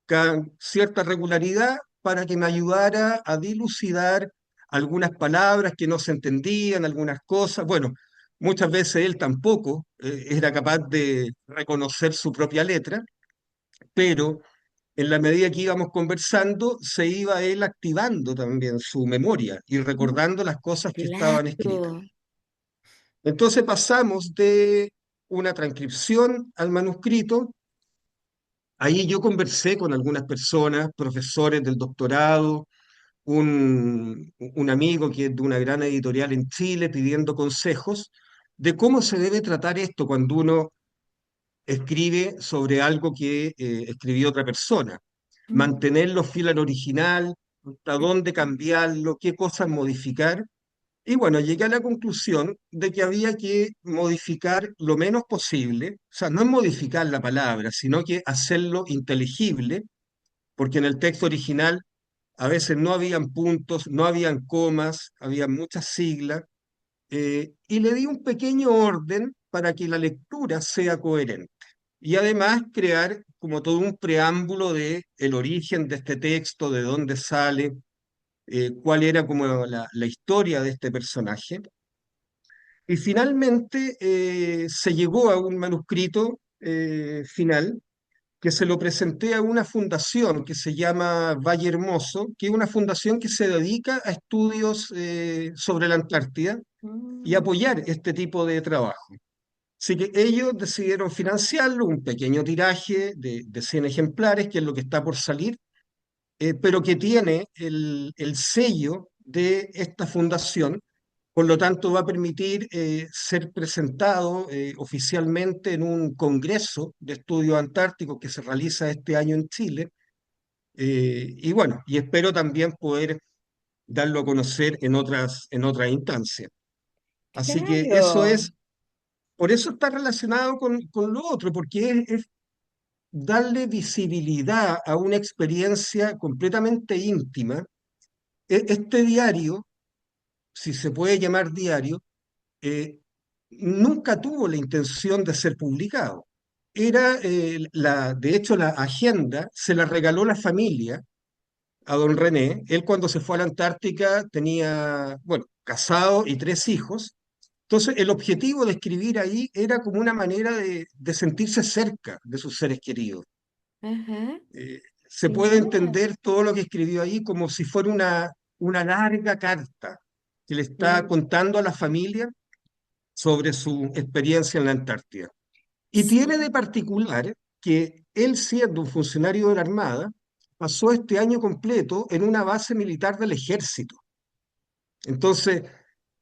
Speaker 2: con cierta regularidad para que me ayudara a dilucidar algunas palabras que no se entendían, algunas cosas. Bueno, muchas veces él tampoco era capaz de reconocer su propia letra, pero en la medida que íbamos conversando, se iba él activando también su memoria y recordando las cosas que estaban escritas.
Speaker 1: Claro.
Speaker 2: Entonces pasamos de una transcripción al manuscrito. Ahí yo conversé con algunas personas, profesores del doctorado, un amigo que es de una gran editorial en Chile, pidiendo consejos de cómo se debe tratar esto cuando uno escribe sobre algo que escribió otra persona.
Speaker 1: Mm.
Speaker 2: Mantenerlo fiel al original, hasta dónde cambiarlo, qué cosas modificar. Y bueno, llegué a la conclusión de que había que modificar lo menos posible, o sea, no es modificar la palabra, sino que hacerlo inteligible, porque en el texto original a veces no habían puntos, no habían comas, había muchas siglas, y le di un pequeño orden para que la lectura sea coherente. Y además crear como todo un preámbulo de el origen de este texto, de dónde sale, cuál era como la historia de este personaje. Y finalmente se llegó a un manuscrito final que se lo presenté a una fundación que se llama Valle Hermoso, que es una fundación que se dedica a estudios sobre la Antártida y
Speaker 1: Mm.
Speaker 2: apoyar este tipo de trabajo. Así que ellos decidieron financiarlo, un pequeño tiraje de 100 ejemplares, que es lo que está por salir, pero que tiene el sello de esta fundación. Por lo tanto, va a permitir ser presentado oficialmente en un congreso de estudios antárticos que se realiza este año en Chile. Y bueno, y espero también poder darlo a conocer en otras instancias. Así que eso
Speaker 1: Claro.
Speaker 2: es, por eso está relacionado con lo otro, porque es darle visibilidad a una experiencia completamente íntima. Este diario, si se puede llamar diario, eh, nunca tuvo la intención de ser publicado. de hecho, la agenda se la regaló la familia a don René. Él cuando se fue a la Antártica tenía, bueno, casado y tres hijos. Entonces, el objetivo de escribir ahí era como una manera de sentirse cerca de sus seres queridos.
Speaker 1: Ajá,
Speaker 2: Se puede
Speaker 1: mirá,
Speaker 2: entender todo lo que escribió ahí como si fuera una larga carta que le está
Speaker 1: claro,
Speaker 2: contando a la familia sobre su experiencia en la Antártida. Y tiene de
Speaker 1: sí.
Speaker 2: particular que él, siendo un funcionario de la Armada, pasó este año completo en una base militar del ejército. Entonces,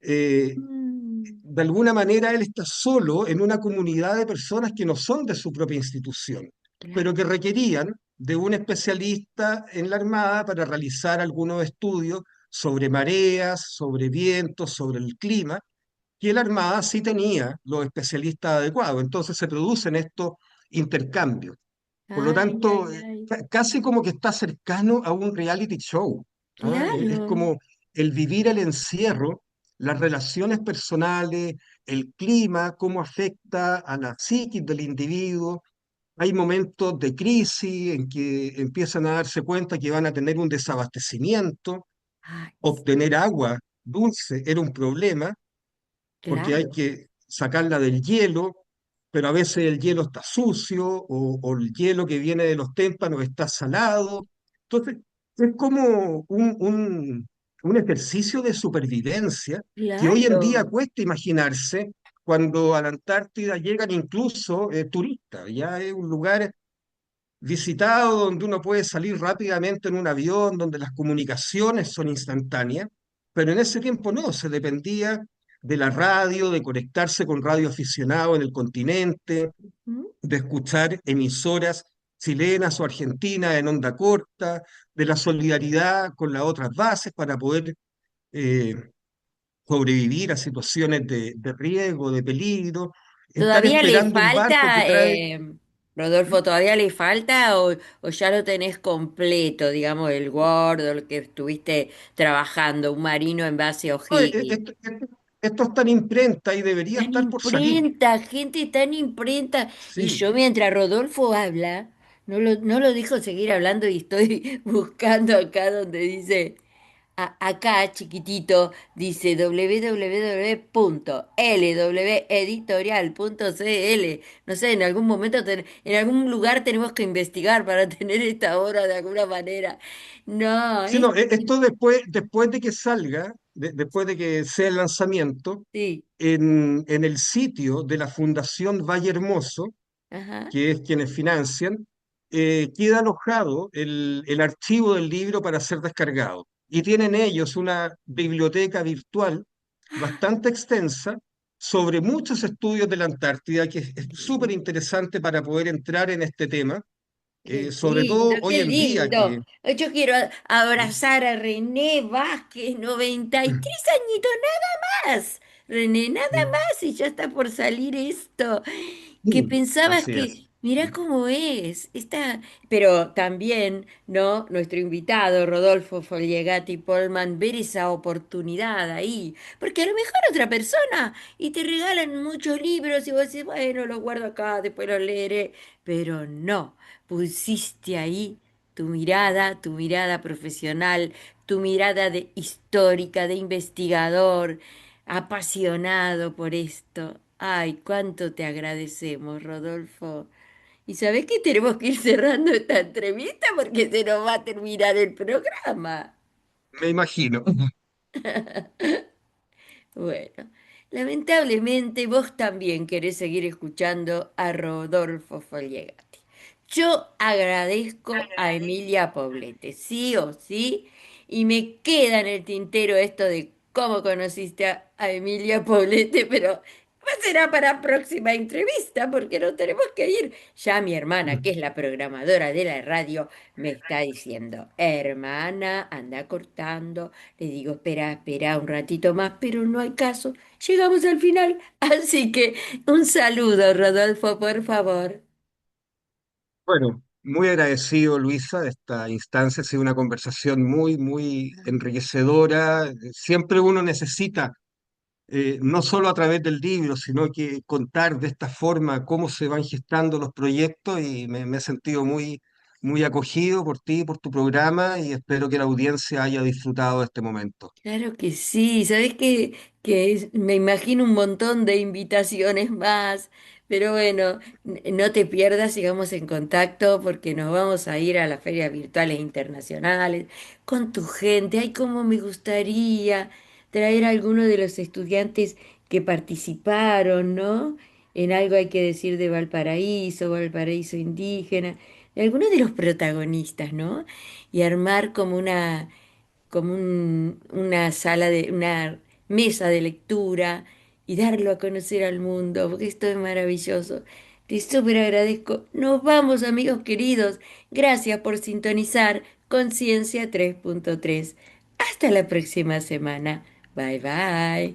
Speaker 2: eh,
Speaker 1: Mm,
Speaker 2: de alguna manera él está solo en una comunidad de personas que no son de su propia institución, pero
Speaker 1: claro.
Speaker 2: que requerían de un especialista en la Armada para realizar algunos estudios sobre mareas, sobre vientos, sobre el clima, que la Armada sí tenía los especialistas adecuados. Entonces se producen estos intercambios. Por lo
Speaker 1: Ay,
Speaker 2: tanto,
Speaker 1: ay, ay.
Speaker 2: casi como que está cercano a un reality show. ¿Ah? Es
Speaker 1: Claro.
Speaker 2: como el vivir el encierro, las relaciones personales, el clima, cómo afecta a la psiquis del individuo. Hay momentos de crisis en que empiezan a darse cuenta que van a tener un desabastecimiento,
Speaker 1: Ay,
Speaker 2: obtener agua dulce era un problema porque hay
Speaker 1: claro.
Speaker 2: que sacarla del hielo, pero a veces el hielo está sucio o el hielo que viene de los témpanos está salado. Entonces, es como un ejercicio de supervivencia que hoy en día
Speaker 1: Claro.
Speaker 2: cuesta imaginarse cuando a la Antártida llegan incluso turistas. Ya es un lugar visitado donde uno puede salir rápidamente en un avión, donde las comunicaciones son instantáneas, pero en ese tiempo no, se dependía de la radio, de conectarse con radio aficionado en el continente,
Speaker 1: ¿Mm?
Speaker 2: de escuchar emisoras chilenas o argentinas en onda corta, de la solidaridad con las otras bases para poder eh, sobrevivir a situaciones de riesgo, de peligro, estar
Speaker 1: ¿Todavía le
Speaker 2: esperando un barco que
Speaker 1: falta,
Speaker 2: trae...
Speaker 1: Rodolfo, todavía le falta o ya lo tenés completo, digamos, el Word o lo que estuviste trabajando, un marino en base a
Speaker 2: No,
Speaker 1: O'Higgins?
Speaker 2: esto está en imprenta y debería
Speaker 1: Tan
Speaker 2: estar por salir.
Speaker 1: imprenta, gente tan imprenta. Y
Speaker 2: Sí,
Speaker 1: yo mientras Rodolfo habla, no lo dejo seguir hablando y estoy buscando acá donde dice, acá chiquitito, dice www.lweditorial.cl. No sé, en algún momento, en algún lugar tenemos que investigar para tener esta obra de alguna manera. No,
Speaker 2: sí, no, esto después de que salga, después de que sea el lanzamiento,
Speaker 1: sí,
Speaker 2: en el sitio de la Fundación Valle Hermoso,
Speaker 1: ajá.
Speaker 2: que es quienes financian, queda alojado el archivo del libro para ser descargado. Y tienen ellos una biblioteca virtual bastante extensa sobre muchos estudios de la Antártida, que es súper interesante para poder entrar en este tema,
Speaker 1: Qué
Speaker 2: sobre
Speaker 1: lindo,
Speaker 2: todo hoy
Speaker 1: qué
Speaker 2: en día
Speaker 1: lindo.
Speaker 2: que...
Speaker 1: Yo quiero abrazar a René Vázquez, 93 añitos nada más. René, nada más y ya está por salir esto. Que pensabas
Speaker 2: Así es.
Speaker 1: que, mirá cómo es, pero también, ¿no? Nuestro invitado, Rodolfo Follegati Polman, ver esa oportunidad ahí, porque a lo mejor otra persona y te regalan muchos libros y vos decís, bueno, los guardo acá, después los leeré, pero no, pusiste ahí tu mirada profesional, tu mirada de histórica, de investigador apasionado por esto. Ay, cuánto te agradecemos, Rodolfo. Y sabés que tenemos que ir cerrando esta entrevista porque se nos va a terminar el programa.
Speaker 2: Me imagino.
Speaker 1: Bueno, lamentablemente vos también querés seguir escuchando a Rodolfo Follegati. Yo agradezco a Emilia Poblete, sí o sí, y me queda en el tintero esto de cómo conociste a Emilia Poblete, pero será para próxima entrevista porque no tenemos que ir. Ya mi hermana, que es la programadora de la radio, me está diciendo, hermana, anda cortando. Le digo, espera, espera un ratito más, pero no hay caso. Llegamos al final. Así que un saludo, Rodolfo, por favor.
Speaker 2: Bueno, muy agradecido, Luisa, de esta instancia. Ha sido una conversación muy, muy enriquecedora. Siempre uno necesita no solo a través del libro, sino que contar de esta forma cómo se van gestando los proyectos y me he sentido muy acogido por ti, por tu programa y espero que la audiencia haya disfrutado de este momento.
Speaker 1: Claro que sí, sabes me imagino un montón de invitaciones más, pero bueno, no te pierdas, sigamos en contacto porque nos vamos a ir a las ferias virtuales internacionales con tu gente. Ay, cómo me gustaría traer a alguno de los estudiantes que participaron, ¿no? En algo hay que decir de Valparaíso, Valparaíso indígena, de algunos de los protagonistas, ¿no? Y armar una sala una mesa de lectura y darlo a conocer al mundo, porque esto es maravilloso. Te súper agradezco. Nos vamos, amigos queridos. Gracias por sintonizar Conciencia 3.3. Hasta la próxima semana. Bye bye.